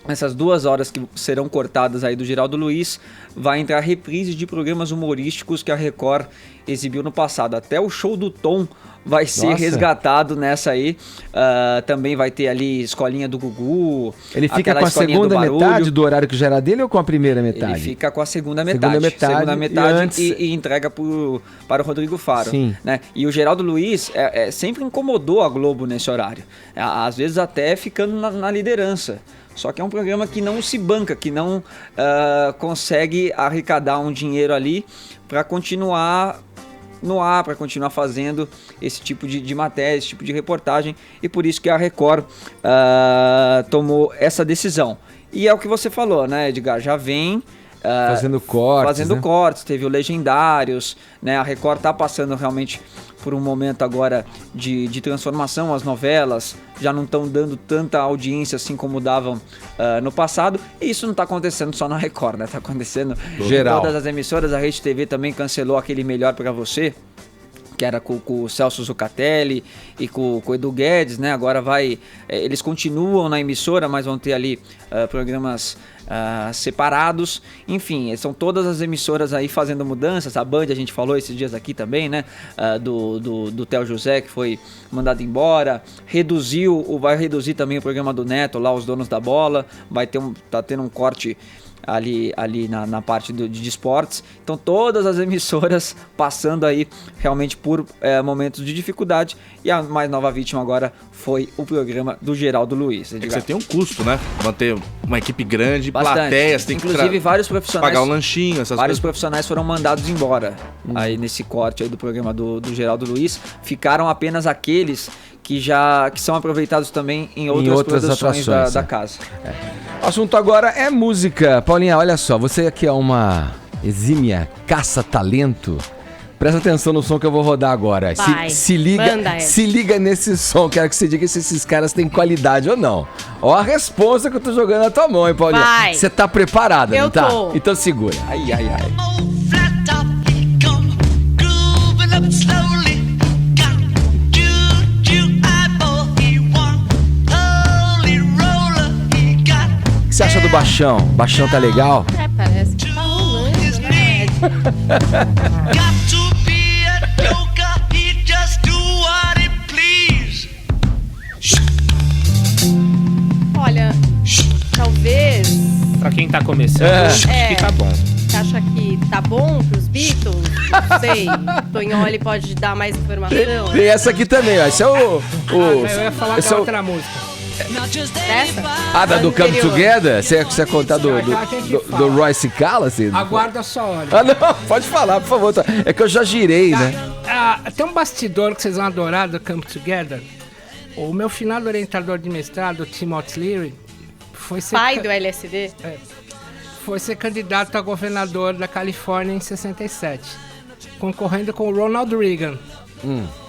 essas 2 horas que serão cortadas aí do Geraldo Luiz, vai entrar reprise de programas humorísticos que a Record exibiu no passado. Até o Show do Tom vai ser resgatado nessa aí. Também vai ter ali Escolinha do Gugu. Ele fica com a segunda metade do horário que já era dele ou com a primeira metade? Ele fica com a segunda metade e entrega para o Rodrigo Faro. Sim. Né? E o Geraldo Luiz sempre incomodou a Globo nesse horário. Às vezes até ficando na liderança. Só que é um programa que não se banca, que não consegue arrecadar um dinheiro ali para continuar no ar, para continuar fazendo esse tipo de matéria, esse tipo de reportagem, e por isso que a Record tomou essa decisão. E é o que você falou, né, Edgar? Já vem fazendo cortes, teve o Legendários, né? A Record tá passando realmente por um momento agora de transformação. As novelas já não estão dando tanta audiência assim como davam no passado, e isso não está acontecendo só na Record, né? Tá acontecendo geral. Em todas as emissoras. A Rede TV também cancelou aquele Melhor Pra Você, que era com o Celso Zucatelli e com o Edu Guedes, né? Agora eles continuam na emissora, mas vão ter ali programas separados. Enfim, são todas as emissoras aí fazendo mudanças. A Band, a gente falou esses dias aqui também, né? Do Theo José, que foi mandado embora. Vai reduzir também o programa do Neto, lá, Os Donos da Bola. Tá tendo um corte ali na parte de esportes. Então todas as emissoras passando aí realmente por momentos de dificuldade, e a mais nova vítima agora foi o programa do Geraldo Luiz. É que você tem um custo, né? Manter uma equipe grande, bastante. Plateias, tem inclusive vários profissionais, pagar um lanchinho, essas vários coisas. profissionais foram mandados embora aí nesse corte aí do programa do Geraldo Luiz. Ficaram apenas aqueles que são aproveitados também em outras produções atrações da casa. O assunto agora é música. Paulinha, olha só, você aqui é uma exímia caça-talento. Presta atenção no som que eu vou rodar agora. Se liga nesse som. Quero que você diga se esses caras têm qualidade ou não. Ó a resposta que eu tô jogando na tua mão, hein, Paulinha? Vai. Você tá preparada, não tá? Tô. Então segura. Ai. O que você acha do baixão? Baixão tá legal? Parece que tá rolando, né? Olha, talvez... Pra quem tá começando, acho que tá bom. Você acha que tá bom pros Beatles? Não sei. Tonholi pode dar mais informação? Tem essa aqui também, ó. Esse é o... Eu ia falar da outra música. Dessa? Da do Come Together? Você ia contar do Royce Callas? Aguarda só, olha. Não, pode falar, por favor. É que eu já girei, né? Tem um bastidor que vocês vão adorar do Come Together. O meu finado orientador de mestrado, o Timothy Leary, foi ser... Pai do LSD? Foi ser candidato a governador da Califórnia em 67, concorrendo com o Ronald Reagan.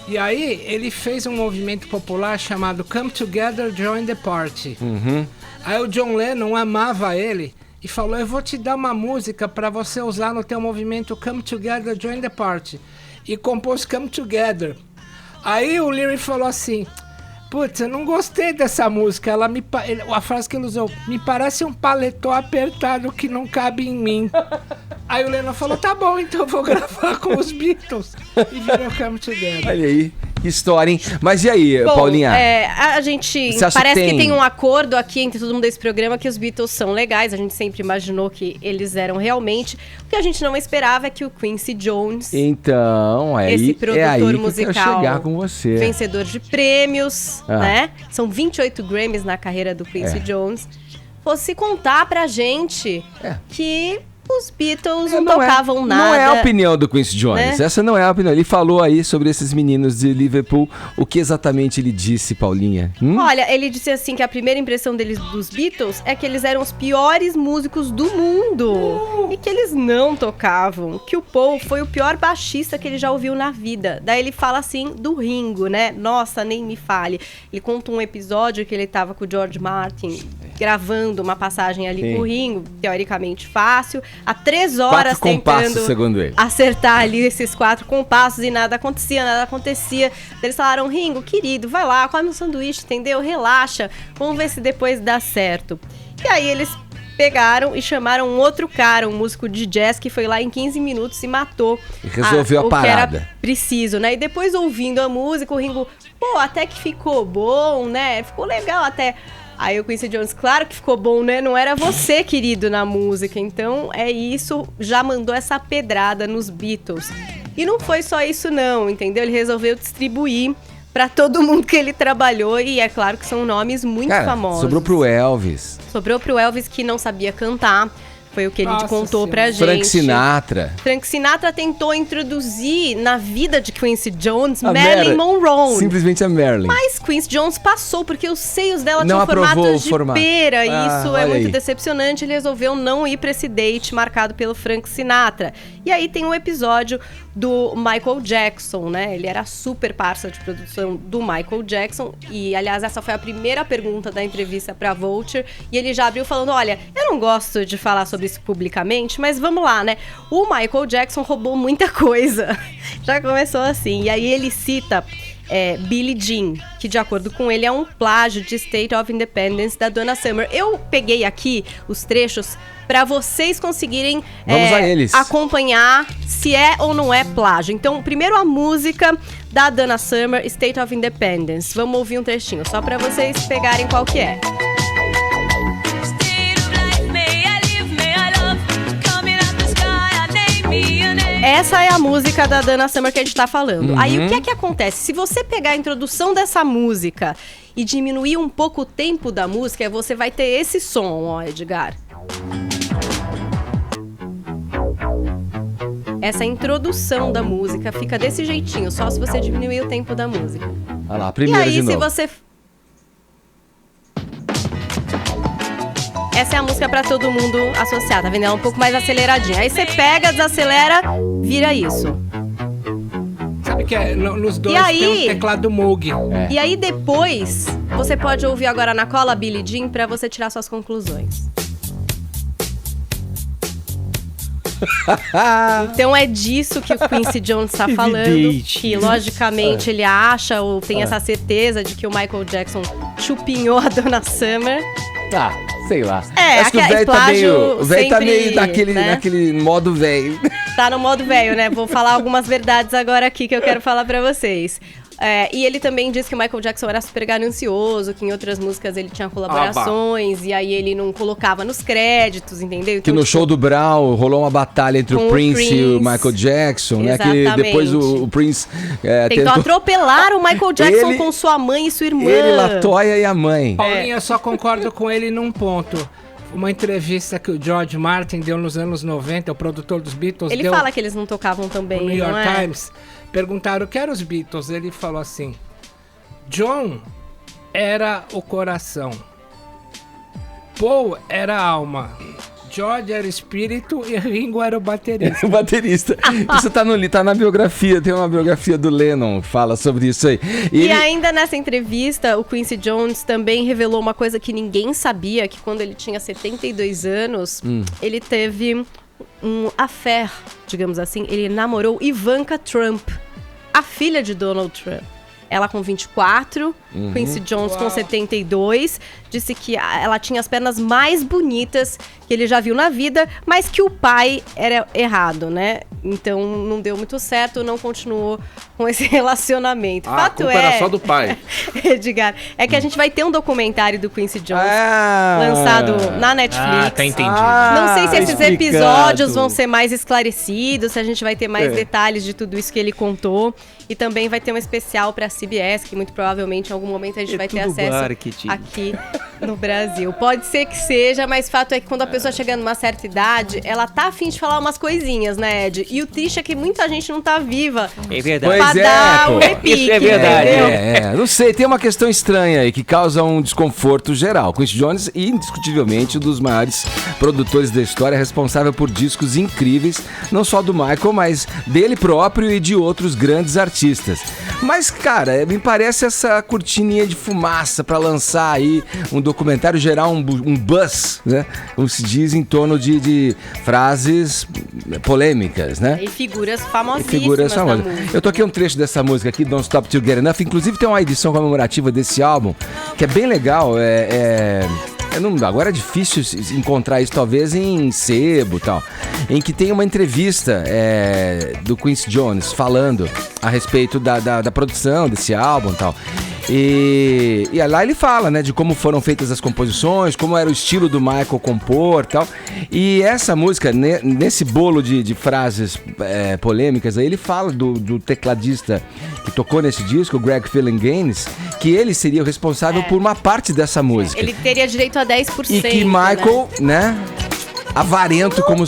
E aí, ele fez um movimento popular chamado Come Together, Join the Party. Aí o John Lennon amava ele e falou, eu vou te dar uma música para você usar no teu movimento Come Together, Join the Party. E compôs Come Together. Aí o Leary falou assim, putz, eu não gostei dessa música. A frase que ele usou, me parece um paletó apertado que não cabe em mim. Aí o Lennon falou, tá bom, então eu vou gravar com os Beatles. E virou Come Together. Olha aí, que história, hein? Mas e aí, Bom, Paulinha? A gente parece que tem um acordo aqui entre todo mundo desse programa que os Beatles são legais. A gente sempre imaginou que eles eram realmente. O que a gente não esperava é que o Quincy Jones, então, esse produtor musical, eu quero chegar com você. Vencedor de prêmios, né? São 28 Grammys na carreira do Quincy Jones. Fosse contar pra gente que os Beatles não tocavam nada. Não é a opinião do Quincy Jones, né? Essa não é a opinião. Ele falou aí sobre esses meninos de Liverpool. O que exatamente ele disse, Paulinha? Olha, ele disse assim que a primeira impressão deles dos Beatles é que eles eram os piores músicos do mundo. E que eles não tocavam. Que o Paul foi o pior baixista que ele já ouviu na vida. Daí ele fala assim do Ringo, né? Nossa, nem me fale. Ele conta um episódio que ele tava com o George Martin gravando uma passagem ali com o Ringo, teoricamente fácil. Há 3 horas 4 compassos, tentando segundo ele, acertar ali esses 4 compassos e nada acontecia. Eles falaram, Ringo, querido, vai lá, come um sanduíche, entendeu? Relaxa, vamos ver se depois dá certo. E aí eles pegaram e chamaram um outro cara, um músico de jazz, que foi lá em 15 minutos e matou. E resolveu a parada. Que era preciso, né? E depois, ouvindo a música, o Ringo, pô, até que ficou bom, né? Ficou legal até... Aí o Quincy Jones, claro que ficou bom, né? Não era você, querido, na música. Então, é isso, já mandou essa pedrada nos Beatles. E não foi só isso não, entendeu? Ele resolveu distribuir pra todo mundo que ele trabalhou. E é claro que são nomes muito famosos. Sobrou pro Elvis. Sobrou pro Elvis, que não sabia cantar. Foi o que ele contou pra gente. Frank Sinatra tentou introduzir na vida de Quincy Jones Marilyn Monroe. Simplesmente a Marilyn. Mas Quincy Jones passou, porque os seios dela tinham formato de pera. Isso é muito decepcionante. Ele resolveu não ir pra esse date marcado pelo Frank Sinatra. E aí tem um episódio do Michael Jackson, né? Ele era super parça de produção do Michael Jackson. E, aliás, essa foi a primeira pergunta da entrevista pra Vulture. E ele já abriu falando, olha, eu não gosto de falar sobre isso publicamente, mas vamos lá, né? O Michael Jackson roubou muita coisa. Já começou assim. E aí ele cita Billie Jean, que de acordo com ele é um plágio de State of Independence da Donna Summer. Eu peguei aqui os trechos para vocês conseguirem acompanhar se é ou não é plágio. Então, primeiro a música da Donna Summer, State of Independence. Vamos ouvir um trechinho, só para vocês pegarem qual que é. Essa é a música da Donna Summer que a gente tá falando. Aí o que é que acontece? Se você pegar a introdução dessa música e diminuir um pouco o tempo da música, você vai ter esse som, ó, Edgar. Essa introdução da música fica desse jeitinho, só se você diminuir o tempo da música. Olha lá, primeiro de novo. E aí, se você... Essa é a música pra todo mundo associar, tá vendo? Ela é um pouco mais aceleradinha. Aí você pega, desacelera, vira isso. Sabe que nos dois tem um teclado Moog. E aí depois, você pode ouvir agora na cola Billie Jean pra você tirar suas conclusões. Então é disso que o Quincy Jones tá falando. Que logicamente ele acha ou tem essa certeza de que o Michael Jackson chupinhou a Donna Summer. Ah, sei lá. Acho que o velho tá meio naquele modo velho. Tá no modo velho, né? Vou falar algumas verdades agora aqui que eu quero falar pra vocês. E ele também disse que o Michael Jackson era super ganancioso, que em outras músicas ele tinha colaborações, e aí ele não colocava nos créditos, entendeu? Então, que no show do Brown rolou uma batalha entre o Prince e o Michael Jackson, exatamente, né? Que depois o Prince tentou atropelar o Michael Jackson com sua mãe e sua irmã. Ele, Latoya e a mãe. Paulinha, eu só concordo com ele num ponto. Uma entrevista que o George Martin deu nos anos 90, o produtor dos Beatles. Ele fala que eles não tocavam tão bem, no New York Times. Perguntaram o que eram os Beatles. Ele falou assim: John era o coração, Paul era a alma, George era o espírito e Ringo era o baterista. O baterista. Isso tá na biografia, tem uma biografia do Lennon que fala sobre isso aí. E ainda nessa entrevista, o Quincy Jones também revelou uma coisa que ninguém sabia, que quando ele tinha 72 anos, ele teve um affair, digamos assim. Ele namorou Ivanka Trump, a filha de Donald Trump. Ela com 24, Quincy Jones com 72, disse que ela tinha as pernas mais bonitas que ele já viu na vida, mas que o pai era errado, né? Então não deu muito certo, não continuou com esse relacionamento. Fato a culpa era só do pai. Edgar, é que a gente vai ter um documentário do Quincy Jones lançado na Netflix. Tá entendido. Não sei se esses episódios vão ser mais esclarecidos, se a gente vai ter mais detalhes de tudo isso que ele contou. E também vai ter um especial pra CBS, que muito provavelmente em algum momento a gente vai ter acesso aqui no Brasil. Pode ser que seja, mas fato é que quando a pessoa chega numa certa idade, ela tá afim de falar umas coisinhas, né, Ed? E o triste é que muita gente não tá viva. É verdade. Pra dar um repique, isso é verdade. Não sei, tem uma questão estranha aí que causa um desconforto geral. Quincy Jones, indiscutivelmente, um dos maiores produtores da história, responsável por discos incríveis, não só do Michael, mas dele próprio e de outros grandes artistas. Mas, cara, me parece essa cortininha de fumaça pra lançar aí um documentário, gerar um buzz, né? Como se diz, em torno de frases polêmicas, né? E figuras famosíssimas da música. Eu toquei um trecho dessa música aqui, Don't Stop Till Get Enough. Inclusive tem uma edição comemorativa desse álbum, que é bem legal, agora é difícil encontrar isso, talvez em sebo e tal, em que tem uma entrevista do Quincy Jones falando a respeito da produção desse álbum e tal. E lá ele fala, né, de como foram feitas as composições, como era o estilo do Michael compor e tal. E essa música, nesse bolo de frases polêmicas, aí ele fala do tecladista que tocou nesse disco, o Greg Phillinganes, que ele seria o responsável por uma parte dessa música. Ele teria direito a 10%. E que Michael, né, avarento como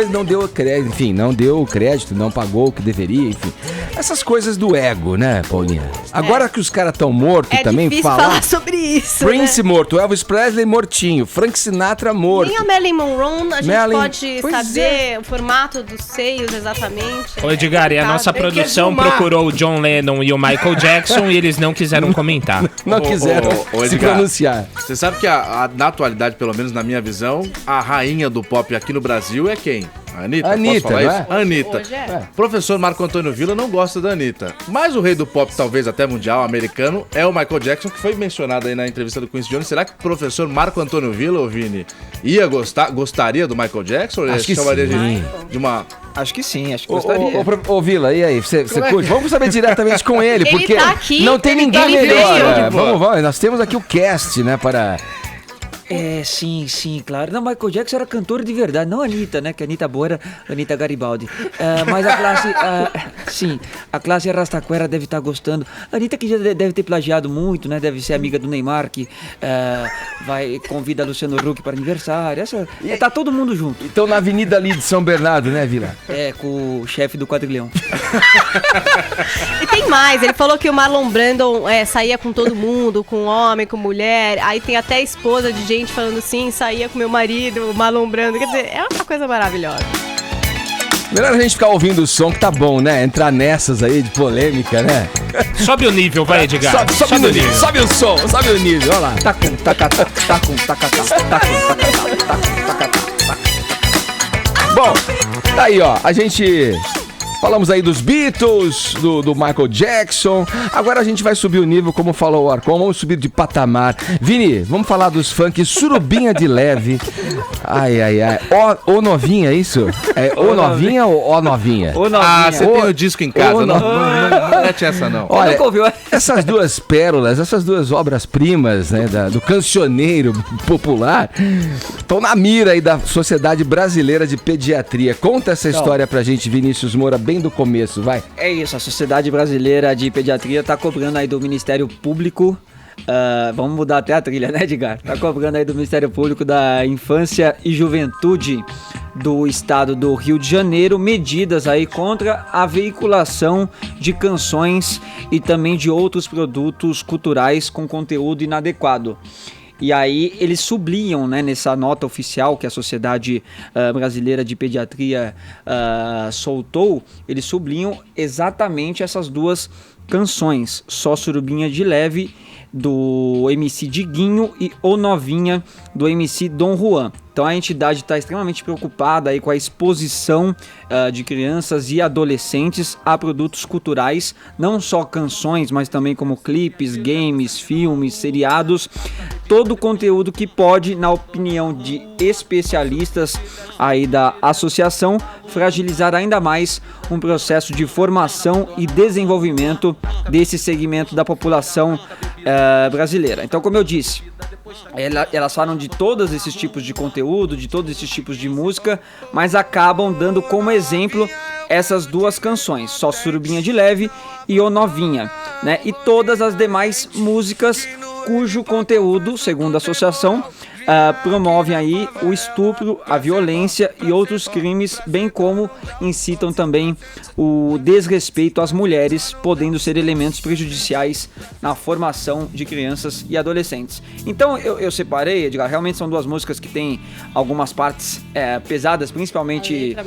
não deu crédito, enfim, não deu crédito, não pagou o que deveria, enfim. Essas coisas do ego, né, Paulinha? Agora que os caras estão mortos também, falar sobre isso, Prince morto, Elvis Presley mortinho, Frank Sinatra morto. Nem a Marilyn Monroe, a gente pode saber o formato dos seios exatamente. Ô, Edgar, e a nossa produção procurou o John Lennon e o Michael Jackson e eles não quiseram comentar. Não quiseram se pronunciar. Você sabe que na atualidade, pelo menos na minha visão, a a rainha do pop aqui no Brasil é quem? A Anitta, Anitta, posso falar não isso? é? Anitta. Hoje é. Professor Marco Antônio Villa não gosta da Anitta. Mas o rei do pop, talvez até mundial, americano, é o Michael Jackson, que foi mencionado aí na entrevista do Quincy Jones. Será que o professor Marco Antônio Villa, ô Vini, gostaria do Michael Jackson? Ou ele Acho que chamaria sim. de uma... Acho que sim, acho que gostaria. Ô, Vila, e aí? Você curte? Vamos saber diretamente com ele, Ele porque tá aqui, não tem ninguém ele melhor. veio. É, vamos, nós temos aqui o cast, né, para... Sim, claro. Não, Michael Jackson era cantor de verdade, não a Anitta, né? Que a Anitta boa era Anitta Garibaldi. Mas a classe, sim, a classe Arrastaquera deve estar gostando. A Anitta que já deve ter plagiado muito, né? Deve ser amiga do Neymar, que convida Luciano Huck para aniversário. Tá todo mundo junto. Então na avenida ali de São Bernardo, né, Vila? Com o chefe do quadrilhão. E tem mais, ele falou que o Marlon Brando saía com todo mundo, com homem, com mulher. Aí tem até a esposa de gente falando assim, saía com meu marido, o Marlon Brando. Quer dizer, é uma coisa maravilhosa. Melhor a gente ficar ouvindo o som que tá bom, né? Entrar nessas aí de polêmica, né? Sobe o nível, vai, Edgar. Sobe o nível, sobe o som, sobe o nível, olha lá. Bom, tá aí, ó, a gente... Falamos aí dos Beatles, do Michael Jackson. Agora a gente vai subir o nível, como falou o Arcon. Vamos subir de patamar. Vini, vamos falar dos funk Surubinha de Leve. Ai. Ô novinha, é isso? É ô novinha ou ó novinha? Ô novinha. Você tem o disco em casa, não mete essa não. Olha, essas duas pérolas, essas duas obras-primas, né, do cancioneiro popular, estão na mira aí da Sociedade Brasileira de Pediatria. Conta essa história pra gente, Vinícius Moura, bem do começo, vai. É isso, a Sociedade Brasileira de Pediatria tá cobrando aí do Ministério Público, vamos mudar até a trilha, né, Edgar? Tá cobrando aí do Ministério Público da Infância e Juventude do Estado do Rio de Janeiro medidas aí contra a veiculação de canções e também de outros produtos culturais com conteúdo inadequado. E aí eles sublinham, né, nessa nota oficial que a Sociedade Brasileira de Pediatria soltou, eles sublinham exatamente essas duas canções, Só Surubinha de Leve, do MC Diguinho, e O Novinha, do MC Dom Juan. Então a entidade está extremamente preocupada aí com a exposição de crianças e adolescentes a produtos culturais, não só canções, mas também como clipes, games, filmes, seriados, todo o conteúdo que pode, na opinião de especialistas aí da associação, fragilizar ainda mais um processo de formação e desenvolvimento desse segmento da população brasileira. Então, como eu disse, elas falam de todos esses tipos de conteúdo, de todos esses tipos de música, mas acabam dando como exemplo essas duas canções, Só Surubinha de Leve e O Novinha, né? E todas as demais músicas cujo conteúdo, segundo a associação, promovem aí o estupro, a violência e outros crimes, bem como incitam também o desrespeito às mulheres, podendo ser elementos prejudiciais na formação de crianças e adolescentes. Então eu separei, Edgar, realmente são duas músicas que têm algumas partes pesadas, principalmente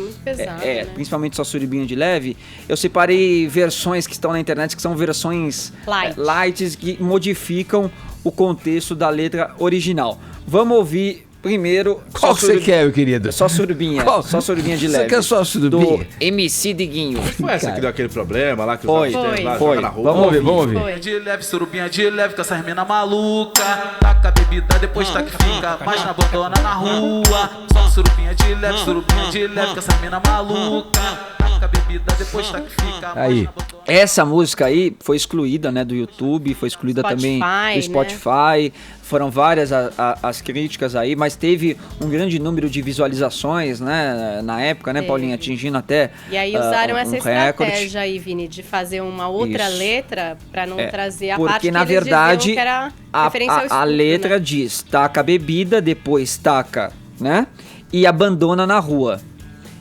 principalmente Só Surubinha de Leve. Eu separei versões que estão na internet, que são versões lights, que modificam o contexto da letra original. Vamos ouvir primeiro... Qual que você quer, meu querido? Só Surubinha. Só Surubinha de Leve. Você quer Só Surubinha? Do MC Diguinho. Foi essa que deu aquele problema lá? Que foi. Na rua. Vamos ouvir. Foi. De leve, surubinha de leve, com essas mina maluca. Taca a bebida, depois tá que fica, mas não abandona na rua. Só surubinha de leve, com essas mina maluca. Taca a bebida, depois tá que fica, aí. Essa música aí foi excluída, né, do YouTube, foi excluída também do Spotify, né? Foram várias as críticas aí, mas teve um grande número de visualizações, né, na época, né, Paulinha, atingindo até E aí usaram essa estratégia recorde. aí, Vini, de fazer uma outra letra pra não trazer a parte porque que na eles verdade diziam que era referência ao estupro, a letra, né, diz, taca a bebida, depois taca, né, e abandona na rua.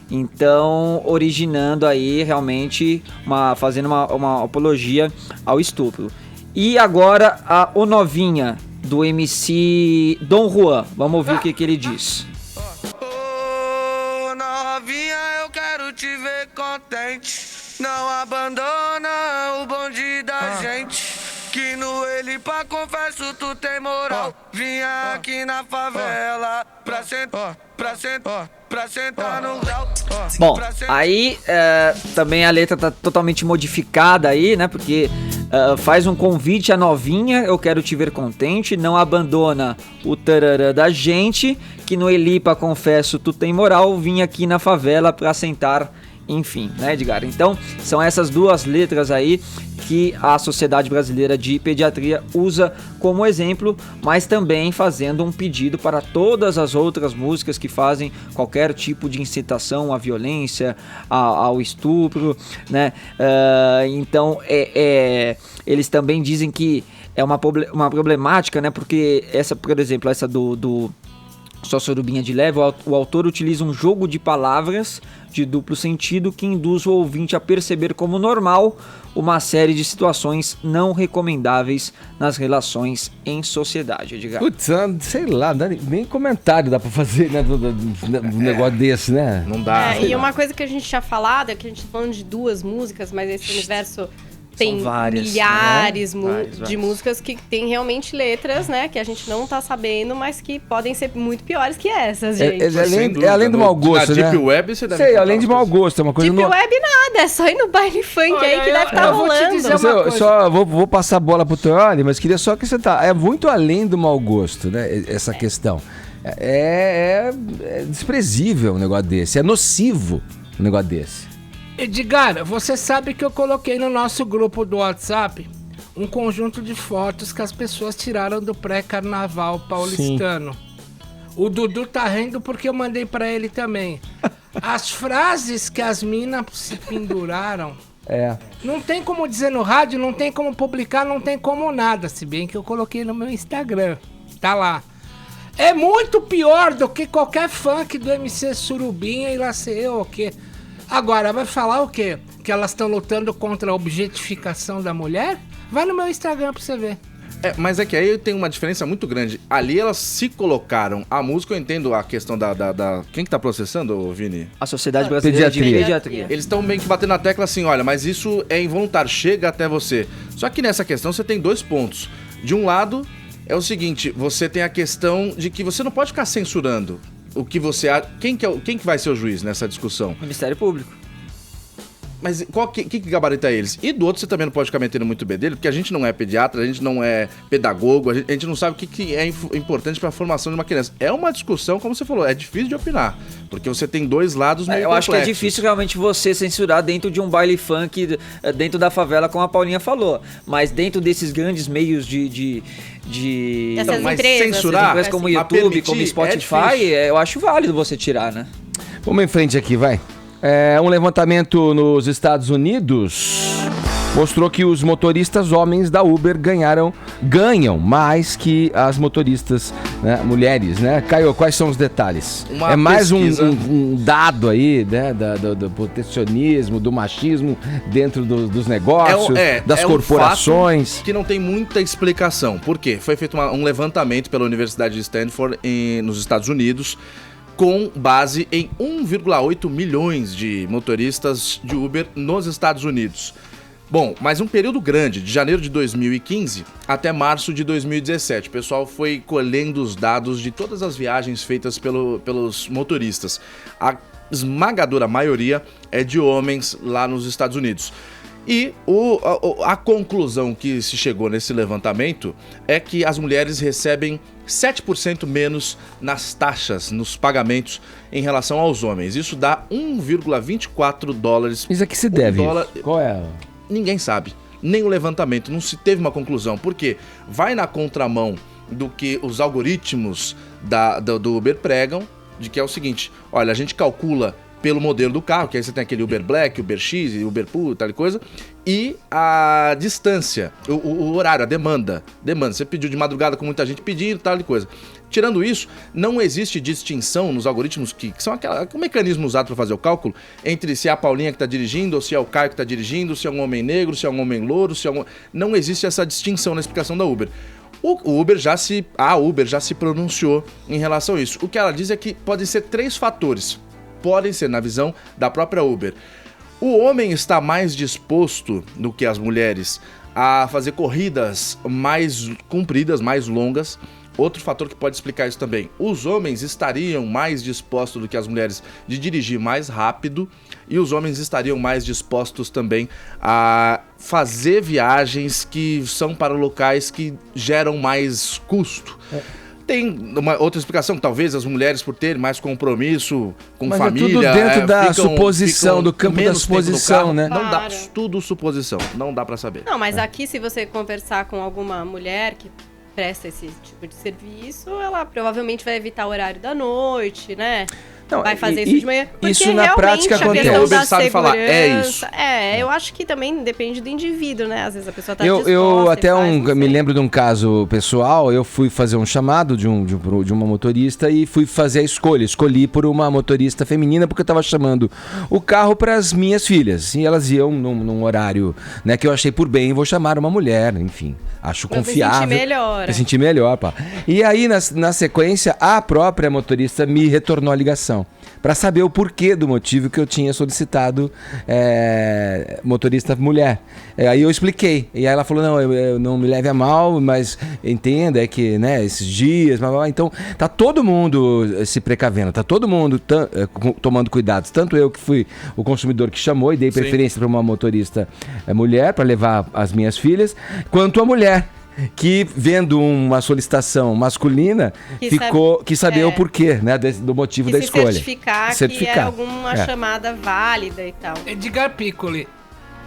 Então, originando aí realmente, fazendo uma apologia ao estupro. E agora a O Novinha, do MC Dom Juan. Vamos ouvir o que ele diz. Ô novinha, eu quero te ver contente. Não abandona o bonde da gente. Que no Elipa, confesso, tu tem moral. Vinha aqui na favela pra sentar no grau. Bom, aí também a letra tá totalmente modificada aí, né? Porque faz um convite à novinha, eu quero te ver contente, não abandona o tarará da gente, que no Elipa, confesso, tu tem moral, vim aqui na favela pra sentar, enfim, né, Edgar? Então, são essas duas letras aí que a Sociedade Brasileira de Pediatria usa como exemplo, mas também fazendo um pedido para todas as outras músicas que fazem qualquer tipo de incitação à violência, ao estupro, né? Então, eles também dizem que é uma problemática, né? Porque essa, por exemplo, essa do Só Surubinha de Leve, o autor utiliza um jogo de palavras de duplo sentido que induz o ouvinte a perceber como normal uma série de situações não recomendáveis nas relações em sociedade, Edgar. Putz, sei lá, nem comentário dá pra fazer, né, do negócio desse, né? Não dá. E uma coisa que a gente tinha falado, é que a gente tá falando de 2 músicas, mas esse universo tem várias, milhares, né? De músicas que tem realmente letras, né? Que a gente não tá sabendo, mas que podem ser muito piores que essas, gente. Além do mau gosto, né? Deep Web você deve... Sei, além de mau gosto, é uma coisa... Deep Web nada, é só ir no baile funk aí que deve estar rolando. Eu só vou passar a bola pro Tony, mas queria só acrescentar, é muito além do mau gosto, né? Essa questão. É desprezível um negócio desse, é nocivo um negócio desse. Edgar, você sabe que eu coloquei no nosso grupo do WhatsApp um conjunto de fotos que as pessoas tiraram do pré-carnaval paulistano. Sim. O Dudu tá rindo porque eu mandei pra ele também. As frases que as minas se penduraram, não tem como dizer no rádio, não tem como publicar, não tem como nada. Se bem que eu coloquei no meu Instagram, tá lá. É muito pior do que qualquer funk do MC Surubinha e lá sei eu o quê. Agora, vai falar o quê? Que elas estão lutando contra a objetificação da mulher? Vai no meu Instagram pra você ver. Mas é que aí tem uma diferença muito grande. Ali elas se colocaram. A música, eu entendo a questão da... Quem que tá processando, Vini? A Sociedade Brasileira de Pediatria. Eles estão meio que batendo na tecla assim, olha, mas isso é involuntário, chega até você. Só que nessa questão você tem 2 pontos. De um lado, é o seguinte, você tem a questão de que você não pode ficar censurando o que você... Quem que vai ser o juiz nessa discussão? O Ministério Público. Mas que gabarita eles? E do outro você também não pode ficar metendo muito B dele, porque a gente não é pediatra, a gente não é pedagogo, a gente não sabe o que é importante para a formação de uma criança. É uma discussão, como você falou, é difícil de opinar, porque você tem 2 lados meio complexos. Acho que é difícil realmente você censurar dentro de um baile funk, dentro da favela, como a Paulinha falou. Mas dentro desses grandes meios de essas mas empresas, empresas como YouTube, como Spotify, eu acho válido você tirar, né? Vamos em frente aqui, vai. Um levantamento nos Estados Unidos mostrou que os motoristas homens da Uber ganham mais que as motoristas, né, mulheres, né? Caio, quais são os detalhes? Mais um dado aí, né, do protecionismo, do machismo dentro dos negócios, das corporações. Um fato que não tem muita explicação. Por quê? Foi feito um levantamento pela Universidade de Stanford nos Estados Unidos, com base em 1,8 milhões de motoristas de Uber nos Estados Unidos. Bom, mas um período grande, de janeiro de 2015 até março de 2017. O pessoal foi colhendo os dados de todas as viagens feitas pelos motoristas. A esmagadora maioria é de homens lá nos Estados Unidos. E a conclusão que se chegou nesse levantamento é que as mulheres recebem 7% menos nas taxas, nos pagamentos, em relação aos homens. Isso dá 1,24 dólares. Isso aqui se deve. Qual é? Ninguém sabe. Nem o levantamento. Não se teve uma conclusão. Por quê? Vai na contramão do que os algoritmos do Uber pregam, de que é o seguinte, olha, a gente calcula pelo modelo do carro, que aí você tem aquele Uber Black, Uber X, Uber Pool, tal coisa, e a distância, o horário, a demanda. Você pediu de madrugada com muita gente pedindo, tal coisa. Tirando isso, não existe distinção nos algoritmos que são o mecanismo usado para fazer o cálculo entre se é a Paulinha que está dirigindo, ou se é o Caio que está dirigindo, se é um homem negro, se é um homem louro, não existe essa distinção na explicação da Uber. A Uber já se pronunciou em relação a isso. O que ela diz é que podem ser 3 fatores. Podem ser, na visão da própria Uber. O homem está mais disposto do que as mulheres a fazer corridas mais compridas, mais longas. Outro fator que pode explicar isso também: os homens estariam mais dispostos do que as mulheres de dirigir mais rápido, e os homens estariam mais dispostos também a fazer viagens que são para locais que geram mais custo. Tem uma outra explicação, que talvez as mulheres, por terem mais compromisso com família... Mas é tudo dentro da suposição, do campo da suposição, né? Não dá, tudo suposição, não dá pra saber. Não, mas aqui, se você conversar com alguma mulher que presta esse tipo de serviço, ela provavelmente vai evitar o horário da noite, né? Não, vai fazer isso de manhã. Porque isso na prática acontece. A questão da sabe falar, é isso. Eu acho que também depende do indivíduo, né? Às vezes a pessoa tá Eu até me lembro de um caso pessoal. Eu fui fazer um chamado de uma motorista e fui fazer a escolha. Escolhi por uma motorista feminina porque eu tava chamando o carro para as minhas filhas. E elas iam num horário, né, que eu achei por bem. Vou chamar uma mulher, enfim. Acho confiável. Pra sentir melhor, pá. E aí, na sequência, a própria motorista me retornou a ligação para saber o porquê do motivo que eu tinha solicitado motorista mulher. Aí eu expliquei. E aí ela falou, não, não me leve a mal, mas entenda que, né, esses dias... Então, tá todo mundo se precavendo, tá todo mundo tomando cuidados. Tanto eu, que fui o consumidor que chamou e dei preferência para uma motorista mulher, para levar as minhas filhas, quanto a mulher, que vendo uma solicitação masculina, quis saber o porquê, né, do motivo da escolha. Certificar que era alguma chamada válida e tal. Edgar Piccoli,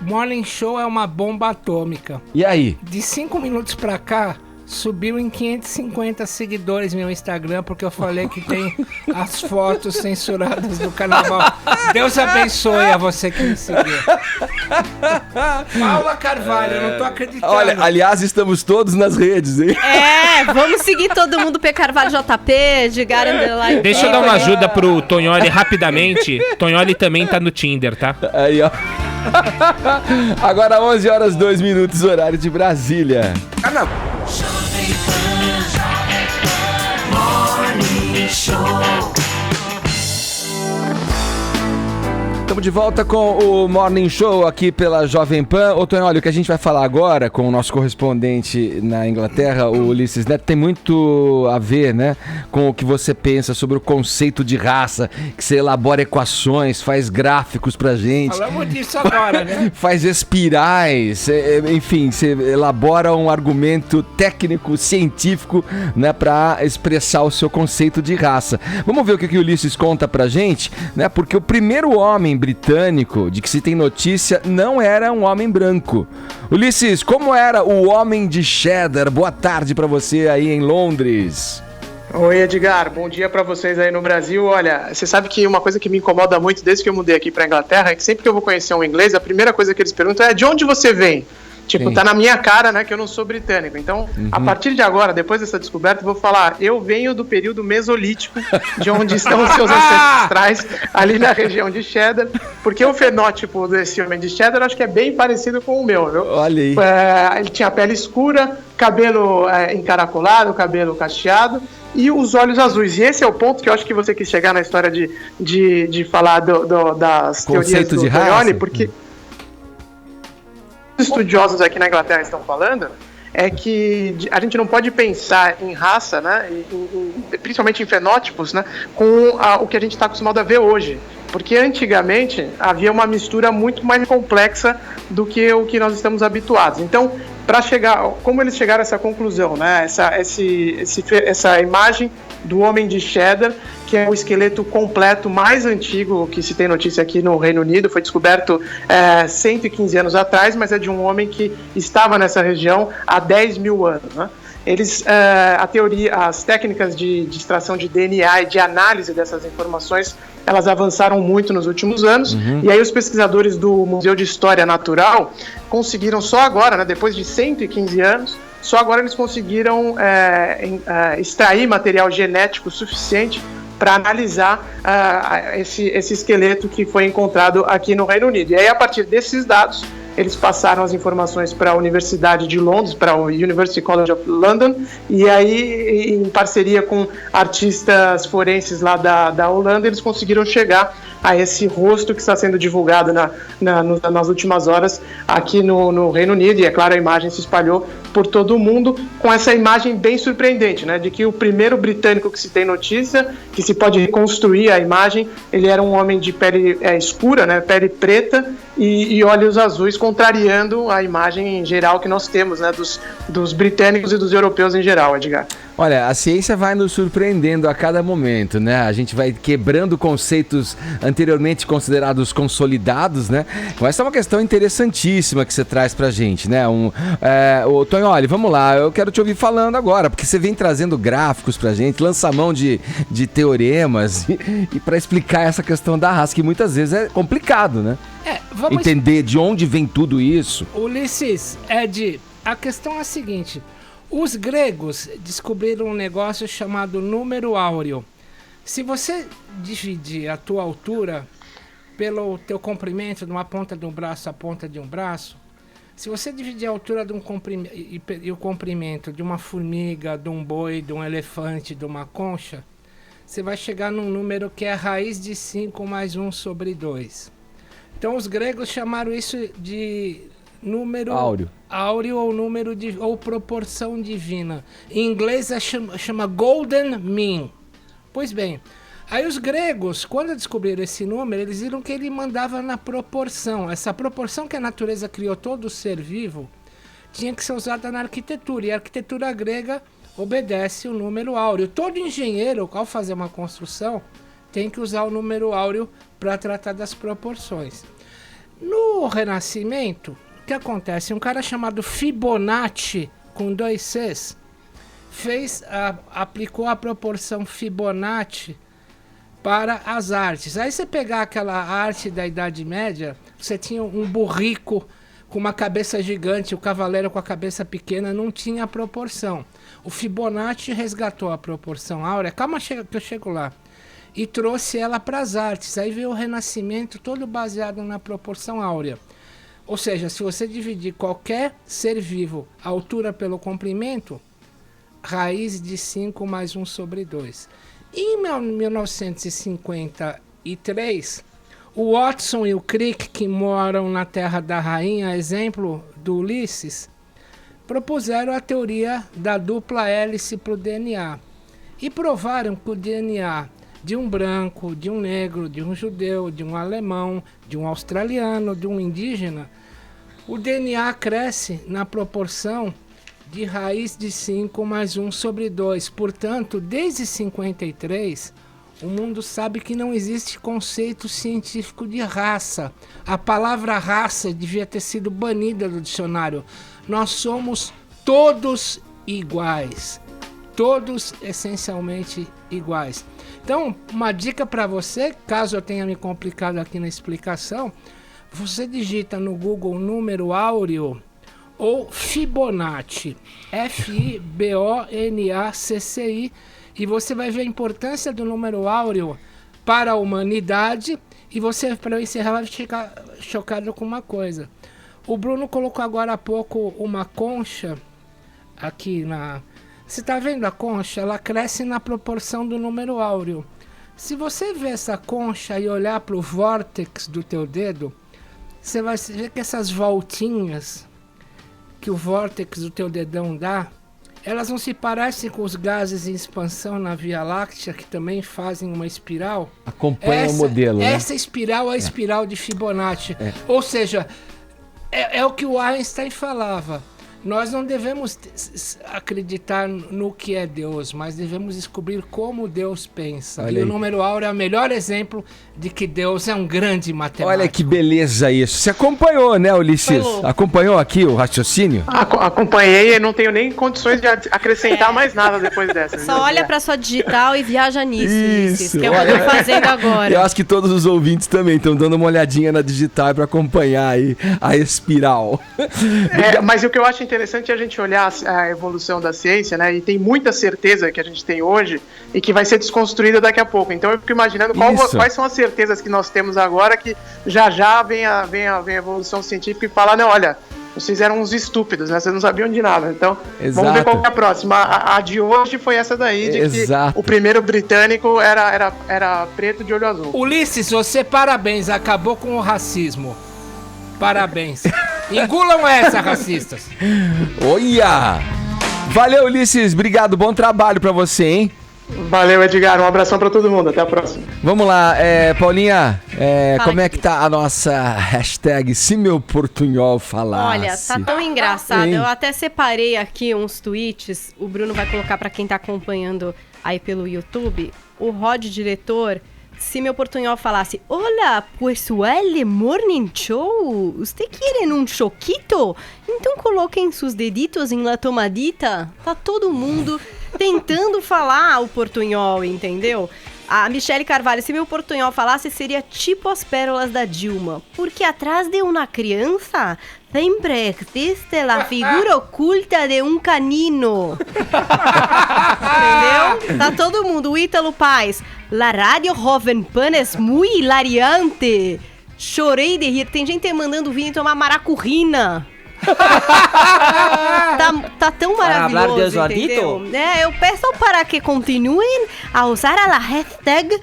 Morning Show é uma bomba atômica. E aí? De 5 minutos pra cá, subiu em 550 seguidores meu Instagram, porque eu falei que tem as fotos censuradas do carnaval. Deus abençoe a você que me seguiu. Paula Carvalho, eu não tô acreditando. Olha, aliás, estamos todos nas redes, hein? Vamos seguir todo mundo, P. Carvalho JP, Edgar Underline. Deixa eu dar uma ajuda pro Tonholi rapidamente. Tonholi também tá no Tinder, tá? Aí, ó. Agora 11 horas 2 minutos, horário de Brasília. Estamos de volta com o Morning Show aqui pela Jovem Pan. Ô, Tonholi, o que a gente vai falar agora com o nosso correspondente na Inglaterra, o Ulisses Neto, tem muito a ver, né, com o que você pensa sobre o conceito de raça, que você elabora equações, faz gráficos pra gente. Falamos disso agora, né? Faz espirais, enfim, você elabora um argumento técnico, científico, né, pra expressar o seu conceito de raça. Vamos ver o que o Ulisses conta pra gente, né, porque o primeiro homem britânico de que se tem notícia não era um homem branco. Ulisses, como era o homem de cheddar? Boa tarde pra você aí em Londres. Oi, Edgar, bom dia pra vocês aí no Brasil. Olha, você sabe que uma coisa que me incomoda muito desde que eu mudei aqui pra Inglaterra é que sempre que eu vou conhecer um inglês, a primeira coisa que eles perguntam é: de onde você vem? Tipo, sim, tá na minha cara, né, que eu não sou britânico. Então, a partir de agora, depois dessa descoberta, eu vou falar: eu venho do período mesolítico, de onde estão os seus ancestrais, ali na região de Cheddar, porque o fenótipo desse homem de Cheddar, acho que é bem parecido com o meu, viu? Olha aí. Ele tinha pele escura, cabelo encaracolado, cabelo cacheado e os olhos azuis. E esse é o ponto que eu acho que você quis chegar na história de falar das teorias do Tonholi, porque... estudiosos aqui na Inglaterra estão falando é que a gente não pode pensar em raça, né, principalmente em fenótipos, né, com o que a gente está acostumado a ver hoje, porque antigamente havia uma mistura muito mais complexa do que o que nós estamos habituados. Então, para chegar, como eles chegaram a essa conclusão, né, essa imagem do homem de Cheddar, que é o esqueleto completo mais antigo que se tem notícia aqui no Reino Unido, foi descoberto 115 anos atrás, mas é de um homem que estava nessa região há 10 mil anos, né? As técnicas de extração de DNA e de análise dessas informações, elas avançaram muito nos últimos anos, e aí os pesquisadores do Museu de História Natural conseguiram só agora, né, depois de 115 anos, só agora eles conseguiram extrair material genético suficiente para analisar esse esqueleto que foi encontrado aqui no Reino Unido. E aí, a partir desses dados, eles passaram as informações para a Universidade de Londres, para o University College of London, e aí, em parceria com artistas forenses lá da Holanda, eles conseguiram chegar a esse rosto que está sendo divulgado nas últimas horas aqui no Reino Unido, e é claro, a imagem se espalhou por todo o mundo, com essa imagem bem surpreendente, né, de que o primeiro britânico que se tem notícia, que se pode reconstruir a imagem, ele era um homem de pele escura, né, pele preta e olhos azuis, contrariando a imagem geral que nós temos, né, dos britânicos e dos europeus em geral, Edgar. Olha, a ciência vai nos surpreendendo a cada momento, né? A gente vai quebrando conceitos anteriormente considerados consolidados, né? Então, essa é uma questão interessantíssima que você traz pra gente, né? Ô, Tonholi, vamos lá, eu quero te ouvir falando agora, porque você vem trazendo gráficos pra gente, lança mão de teoremas e pra explicar essa questão da raça, que muitas vezes é complicado, né? Entender de onde vem tudo isso. Ulisses, a questão é a seguinte: os gregos descobriram um negócio chamado número áureo. Se você dividir a tua altura pelo teu comprimento de uma ponta de um braço à ponta de um braço, se você dividir a altura de e o comprimento de uma formiga, de um boi, de um elefante, de uma concha, você vai chegar num número que é a raiz de 5 mais 1 sobre 2. Então os gregos chamaram isso de número áureo ou número ou proporção divina. Em inglês chama Golden Mean. Pois bem, aí os gregos, quando descobriram esse número, eles viram que ele mandava na proporção. Essa proporção que a natureza criou todo ser vivo tinha que ser usada na arquitetura. E a arquitetura grega obedece o número áureo. Todo engenheiro, ao fazer uma construção, tem que usar o número áureo para tratar das proporções. No Renascimento, o que acontece? Um cara chamado Fibonacci, com 2 Cs, aplicou a proporção Fibonacci para as artes. Aí você pegar aquela arte da Idade Média, você tinha um burrico com uma cabeça gigante, o cavaleiro com a cabeça pequena, não tinha proporção. O Fibonacci resgatou a proporção áurea, calma que eu chego lá, e trouxe ela para as artes. Aí veio o Renascimento todo baseado na proporção áurea. Ou seja, se você dividir qualquer ser vivo, a altura pelo comprimento, raiz de 5 mais 1 sobre 2. Em 1953, o Watson e o Crick, que moram na Terra da Rainha, exemplo do Ulisses, propuseram a teoria da dupla hélice para o DNA. E provaram que o DNA de um branco, de um negro, de um judeu, de um alemão, de um australiano, de um indígena, o DNA cresce na proporção de raiz de 5 mais 1 sobre 2. Portanto, desde 53, o mundo sabe que não existe conceito científico de raça. A palavra raça devia ter sido banida do dicionário. Nós somos todos iguais. Todos essencialmente iguais. Então, uma dica para você, caso eu tenha me complicado aqui na explicação, você digita no Google número áureo ou Fibonacci, Fibonacci, e você vai ver a importância do número áureo para a humanidade. E você, para eu encerrar, vai ficar chocado com uma coisa. O Bruno colocou agora há pouco uma concha aqui na... Você está vendo a concha? Ela cresce na proporção do número áureo. Se você ver essa concha e olhar para o vórtex do teu dedo, você vai ver que essas voltinhas que o vórtex do teu dedão dá, elas não se parecem com os gases em expansão na Via Láctea, que também fazem uma espiral? Acompanha o modelo, né? Essa espiral é a espiral de Fibonacci. Ou seja, é o que o Einstein falava. Nós não devemos acreditar no que é Deus, mas devemos descobrir como Deus pensa. Olha, e o número áureo é o melhor exemplo de que Deus é um grande matemático. Olha que beleza isso. Você acompanhou, né, Ulisses? Acompanhou aqui o raciocínio? Acompanhei e não tenho nem condições de acrescentar mais nada depois dessa. Só olha pra sua digital e viaja nisso, Ulisses, que é o que eu tô fazendo agora. Eu acho que todos os ouvintes também estão dando uma olhadinha na digital para acompanhar aí a espiral. Mas o que eu acho interessante é a gente olhar a evolução da ciência, né? E tem muita certeza que a gente tem hoje e que vai ser desconstruída daqui a pouco. Então eu fico imaginando quais são as certezas que nós temos agora, que já vem a evolução científica e fala, não, olha, vocês eram uns estúpidos, né? Vocês não sabiam de nada. Então, Exato. vamos ver qual que é a próxima. A de hoje foi essa daí, de Exato. que o primeiro britânico era preto de olho azul. Ulisses, você parabéns, acabou com o racismo. Parabéns. Engulam essa, racistas. Olha! Valeu, Ulisses. Obrigado. Bom trabalho pra você, hein? Valeu, Edgar. Um abração pra todo mundo. Até a próxima. Vamos lá, Paulinha. Fala Como é aqui. que tá a nossa hashtag Se Meu Portunhol Falasse? Olha, tá tão engraçado. Hein? Eu até separei aqui uns tweets. O Bruno vai colocar pra quem tá acompanhando aí pelo YouTube. O Rod, diretor, se meu portunhol falasse: Olá, pessoal, morning show. Você querem um choquito? Então coloquem seus deditos em la tomadita. Tá todo mundo tentando falar o portunhol, entendeu? A Michele Carvalho, se meu portunhol falasse, seria tipo as pérolas da Dilma. Porque atrás de uma criança sempre existe a figura oculta de um canino. Entendeu? Tá todo mundo. O Ítalo Paz, la radio Jovem Pan é muito hilariante. Chorei de rir. Tem gente mandando vir tomar maracurrina. tá tão maravilhoso, entendeu? Eu peço para que continuem a usar a hashtag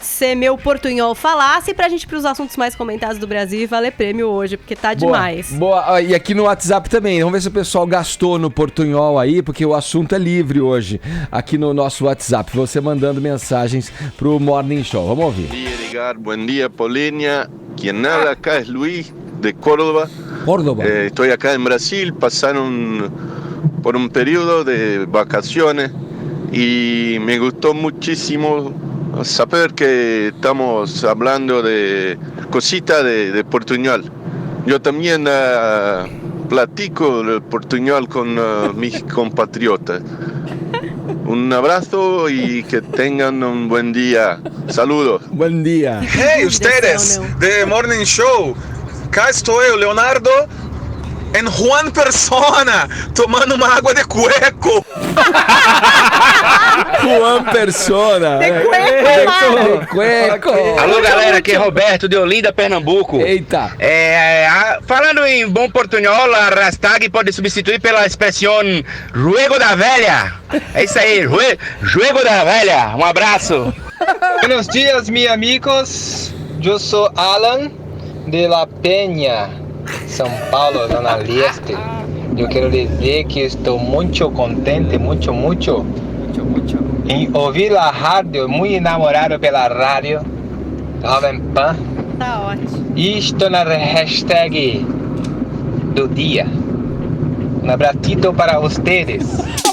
Se Meu Portunhol Falasse pra gente ir pros assuntos mais comentados do Brasil e valer prêmio hoje, porque tá demais. Boa. E aqui no WhatsApp também, vamos ver se o pessoal gastou no portunhol aí, porque o assunto é livre hoje, aqui no nosso WhatsApp, você mandando mensagens pro Morning Show. Vamos ouvir. Bom dia, Edgar. Bom dia, Paulinha. Quien habla acá es Luis, de Córdoba. Estoy acá en Brasil, pasaron por un periodo de vacaciones y me gustó muchísimo saber que estamos hablando de cositas de portuñol. Yo también platico el portuñol con mis compatriotas. Un abrazo y que tengan un buen día. Saludos. Buen día. Hey, ustedes de Morning Show. Cá estou eu, Leonardo, en Juan Persona, tomando uma água de cueco. Juan Persona. De cueco. Alô, galera, aqui é Roberto de Olinda, Pernambuco. Eita. Falando em bom portunhol, a hashtag pode substituir pela expressão Ruego da Velha. É isso aí, Ruego da Velha. Um abraço. Buenos dias, meus amigos. Eu sou Alan de La Peña, São Paulo, Zona Leste. Eu quero dizer que estou muito contente, muito, em ouvir a rádio, muito enamorado pela rádio Jovem Pan. Tá ótimo. E estou na hashtag do dia. Um abraço para vocês.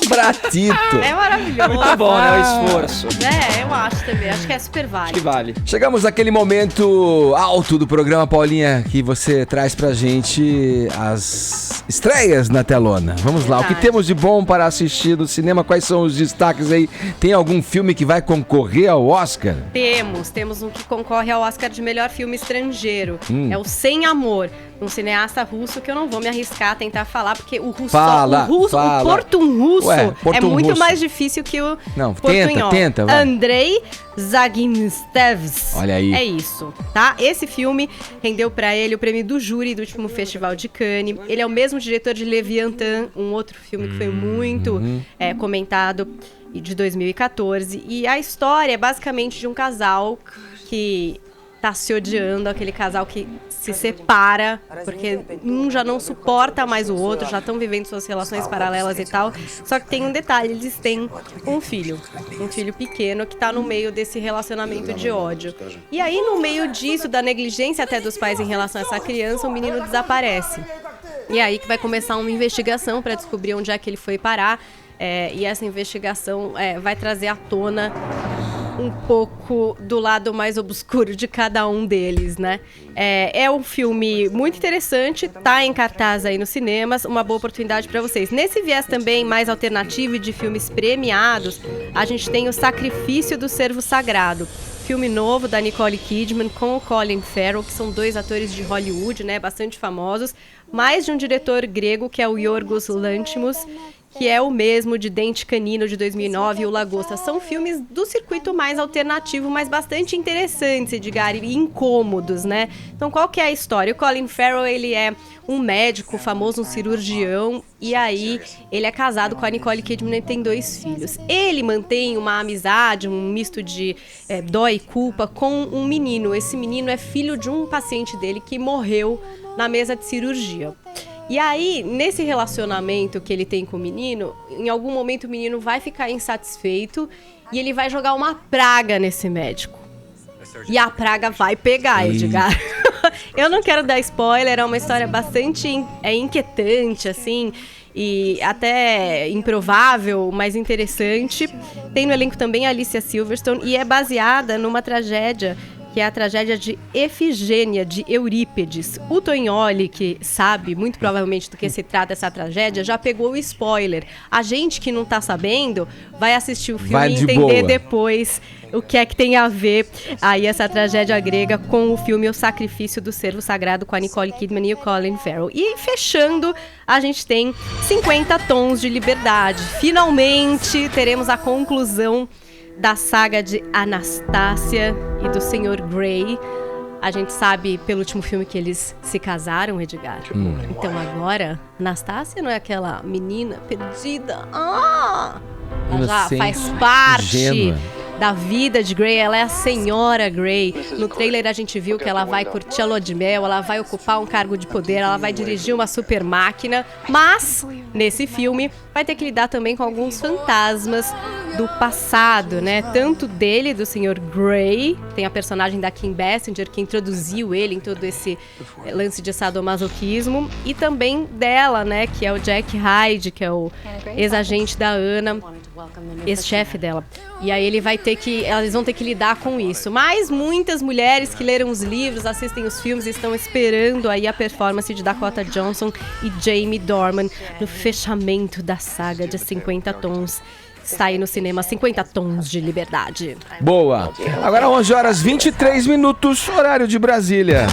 Bratito. É maravilhoso. Muito bom, né? O esforço. Eu acho também. Acho que é super válido. Que vale. Chegamos naquele momento alto do programa, Paulinha, que você traz pra gente as estreias na telona. Vamos lá, o que temos de bom para assistir no cinema? Quais são os destaques aí? Tem algum filme que vai concorrer ao Oscar? Temos um que concorre ao Oscar de melhor filme estrangeiro. É o Sem Amor, um cineasta russo que eu não vou me arriscar a tentar falar, porque o russo, o portum russo é muito mais difícil que o portunhol. Tenta, vai. Andrei Zaginstevs. Olha aí. É isso, tá? Esse filme rendeu pra ele o prêmio do júri do último Festival de Cannes. Ele é o mesmo diretor de Leviathan, um outro filme que foi muito comentado, de 2014. E a história é basicamente de um casal que tá se odiando, aquele casal que se separa, porque um já não suporta mais o outro, já estão vivendo suas relações paralelas e tal. Só que tem um detalhe, eles têm um filho pequeno que tá no meio desse relacionamento de ódio. E aí, no meio disso, da negligência até dos pais em relação a essa criança, o menino desaparece. E aí que vai começar uma investigação para descobrir onde é que ele foi parar. E essa investigação vai trazer à tona um pouco do lado mais obscuro de cada um deles, né? É um filme muito interessante, tá em cartaz aí nos cinemas, uma boa oportunidade para vocês. Nesse viés também mais alternativo e de filmes premiados, a gente tem O Sacrifício do Servo Sagrado, filme novo da Nicole Kidman com o Colin Farrell, que são dois atores de Hollywood, né, bastante famosos, mais de um diretor grego que é o Yorgos Lanthimos, que é o mesmo de Dente Canino de 2009 e O Lagosta. São filmes do circuito mais alternativo, mas bastante interessantes, Edgar, e incômodos, né? Então, qual que é a história? O Colin Farrell, ele é um médico famoso, um cirurgião, e aí ele é casado com a Nicole Kidman e tem 2 filhos. Ele mantém uma amizade, um misto de dó e culpa com um menino. Esse menino é filho de um paciente dele que morreu na mesa de cirurgia. E aí, nesse relacionamento que ele tem com o menino, em algum momento o menino vai ficar insatisfeito e ele vai jogar uma praga nesse médico. E a praga vai pegar, Edgar. Eu não quero dar spoiler, é uma história bastante inquietante, assim, e até improvável, mas interessante. Tem no elenco também a Alicia Silverstone e é baseada numa tragédia, que é a tragédia de Efigênia, de Eurípides. O Tonholi, que sabe muito provavelmente do que se trata essa tragédia, já pegou o spoiler. A gente que não tá sabendo vai assistir o filme e entender depois o que é que tem a ver aí essa tragédia grega com o filme O Sacrifício do Cervo Sagrado, com a Nicole Kidman e o Colin Farrell. E fechando, a gente tem 50 Tons de Liberdade. Finalmente teremos a conclusão da saga de Anastácia e do Sr. Grey. A gente sabe pelo último filme que eles se casaram, Edgar. Então agora, Anastácia não é aquela menina perdida. Ela já faz parte da vida de Grey, ela é a senhora Grey. No trailer a gente viu que ela vai curtir a lua de mel, ela vai ocupar um cargo de poder, ela vai dirigir uma super máquina, mas nesse filme vai ter que lidar também com alguns fantasmas do passado, né? Tanto dele, do Sr. Grey, tem a personagem da Kim Basinger, que introduziu ele em todo esse lance de sadomasoquismo, e também dela, né? Que é o Jack Hyde, que é o ex-agente da Ana, ex-chefe dela. E aí eles vão ter que lidar com isso. Mas muitas mulheres que leram os livros, assistem os filmes, estão esperando aí a performance de Dakota Johnson e Jamie Dornan no fechamento da saga de 50 Tons. Está aí no cinema 50 Tons de Liberdade. Boa. Agora 11h23, horário de Brasília.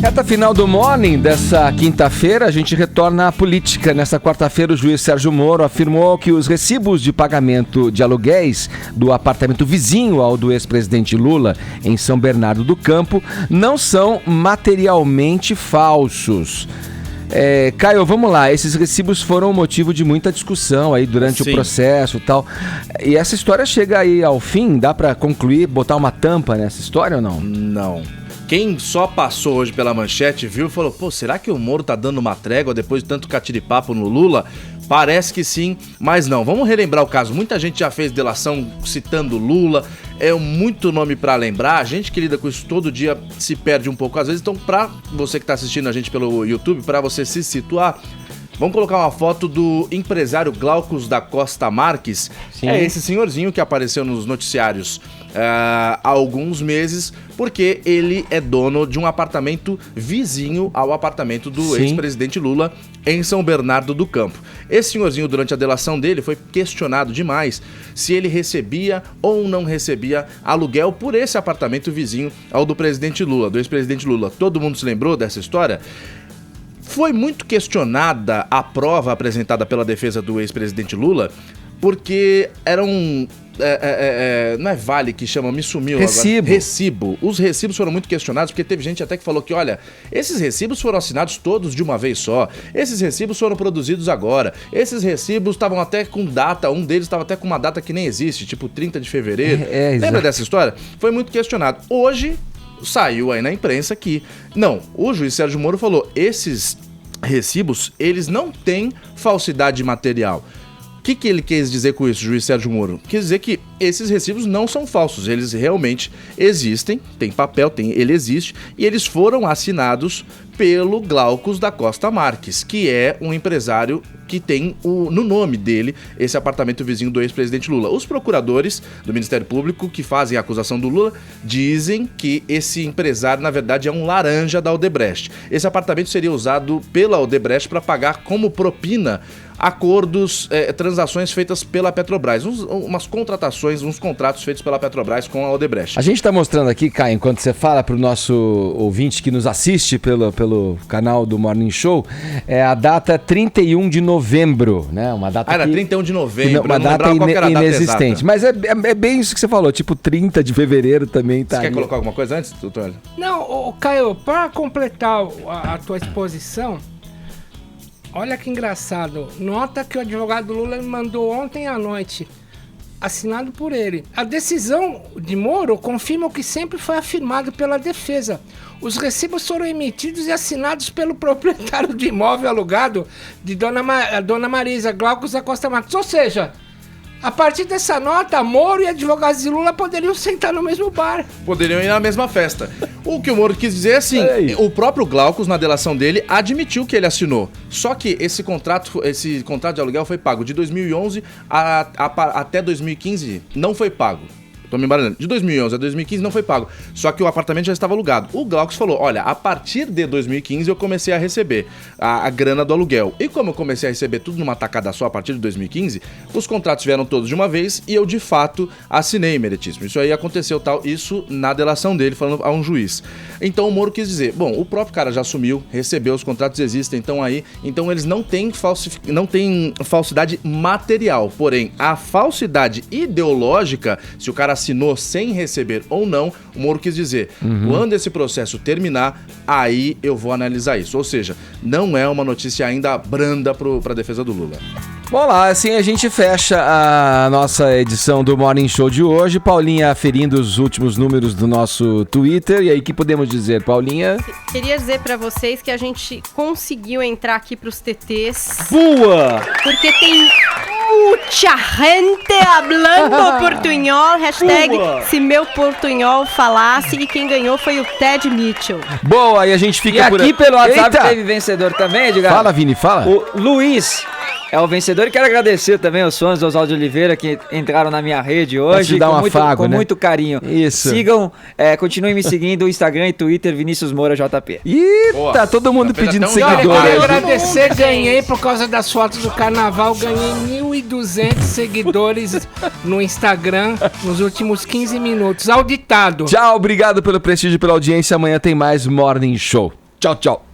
Reta final do Morning dessa quinta-feira, a gente retorna à política. Nessa quarta-feira, o juiz Sérgio Moro afirmou que os recibos de pagamento de aluguéis do apartamento vizinho ao do ex-presidente Lula, em São Bernardo do Campo, não são materialmente falsos. Caio, vamos lá, esses recibos foram motivo de muita discussão aí durante o processo e tal. E essa história chega aí ao fim? Dá pra concluir, botar uma tampa nessa história ou não? Não. Quem só passou hoje pela manchete viu e falou, pô, será que o Moro tá dando uma trégua depois de tanto catiripapo no Lula? Parece que sim, mas não. Vamos relembrar o caso. Muita gente já fez delação citando Lula, é muito nome pra lembrar. A gente que lida com isso todo dia se perde um pouco às vezes. Então, pra você que tá assistindo a gente pelo YouTube, pra você se situar, vamos colocar uma foto do empresário Glaucus da Costa Marques. Sim. É esse senhorzinho que apareceu nos noticiários há alguns meses, porque ele é dono de um apartamento vizinho ao apartamento do ex-presidente Lula em São Bernardo do Campo. Esse senhorzinho, durante a delação dele, foi questionado demais se ele recebia ou não recebia aluguel por esse apartamento vizinho ao do presidente Lula, do ex-presidente Lula. Todo mundo se lembrou dessa história? Foi muito questionada a prova apresentada pela defesa do ex-presidente Lula, porque era um... não é vale que chama, me sumiu agora. Recibo. Os recibos foram muito questionados, porque teve gente até que falou que, olha, esses recibos foram assinados todos de uma vez só, esses recibos foram produzidos agora, esses recibos estavam até com data, um deles estava até com uma data que nem existe, tipo 30 de fevereiro. Lembra dessa história? Foi muito questionado. Hoje saiu aí na imprensa que, não, o juiz Sérgio Moro falou, esses recibos, eles não têm falsidade material. O que ele quis dizer com isso, juiz Sérgio Moro? Quis dizer que esses recibos não são falsos, eles realmente existem, tem papel, ele existe, e eles foram assinados pelo Glaucus da Costa Marques, que é um empresário que tem no nome dele esse apartamento vizinho do ex-presidente Lula. Os procuradores do Ministério Público que fazem a acusação do Lula dizem que esse empresário, na verdade, é um laranja da Odebrecht. Esse apartamento seria usado pela Odebrecht para pagar como propina acordos, transações feitas pela Petrobras, umas contratações, uns contratos feitos pela Petrobras com a Odebrecht. A gente está mostrando aqui, Caio, enquanto você fala para o nosso ouvinte que nos assiste pelo canal do Morning Show, a data 31 de novembro novembro, né? Uma data era 31 de novembro. Uma data inexistente. Mas é bem isso que você falou, tipo 30 de fevereiro também tá. Você quer colocar alguma coisa antes, doutor? Não, Caio, para completar a tua exposição, olha que engraçado. Nota que o advogado Lula me mandou ontem à noite, assinado por ele. A decisão de Moro confirma o que sempre foi afirmado pela defesa. Os recibos foram emitidos e assinados pelo proprietário de imóvel alugado de Dona Marisa Glaucus da Costa Matos. Ou seja, a partir dessa nota, Moro e advogados de Lula poderiam sentar no mesmo bar. Poderiam ir na mesma festa. O que o Moro quis dizer é assim, o próprio Glaucus, na delação dele, admitiu que ele assinou. Só que esse contrato de aluguel foi pago de 2011 até 2015, não foi pago. Tô me embaralhando. De 2011 a 2015 não foi pago. Só que o apartamento já estava alugado. O Glaucus falou, olha, a partir de 2015 eu comecei a receber a grana do aluguel. E como eu comecei a receber tudo numa tacada só a partir de 2015, os contratos vieram todos de uma vez e eu, de fato, assinei, meritíssimo. Isso aí aconteceu isso na delação dele, falando a um juiz. Então o Moro quis dizer, bom, o próprio cara já assumiu, recebeu, os contratos existem, então eles não têm falsidade material. Porém, a falsidade ideológica, se o cara assinou sem receber ou não, o Moro quis dizer, quando esse processo terminar, aí eu vou analisar isso. Ou seja, não é uma notícia ainda branda para a defesa do Lula. Bom lá, assim a gente fecha a nossa edição do Morning Show de hoje. Paulinha aferindo os últimos números do nosso Twitter. E aí, o que podemos dizer, Paulinha? Queria dizer pra vocês que a gente conseguiu entrar aqui pros TTs. Boa! Porque tem muita gente hablando portunhol. Hashtag se meu portunhol falasse. E quem ganhou foi o Ted Mitchell. Boa, aí a gente fica por aqui pelo WhatsApp teve vencedor também, Edgar. Fala, Vini, fala. O Luiz é o vencedor e quero agradecer também aos fãs do Oswaldo Oliveira que entraram na minha rede hoje com muito carinho. Isso. Sigam, continuem me seguindo no Instagram e Twitter, Vinícius Moura JP. Ih, tá todo mundo pedindo seguidores. Quero agradecer, ganhei por causa das fotos do carnaval, ganhei 1.200 seguidores no Instagram nos últimos 15 minutos, auditado. Tchau, obrigado pelo prestígio e pela audiência. Amanhã tem mais Morning Show. Tchau, tchau.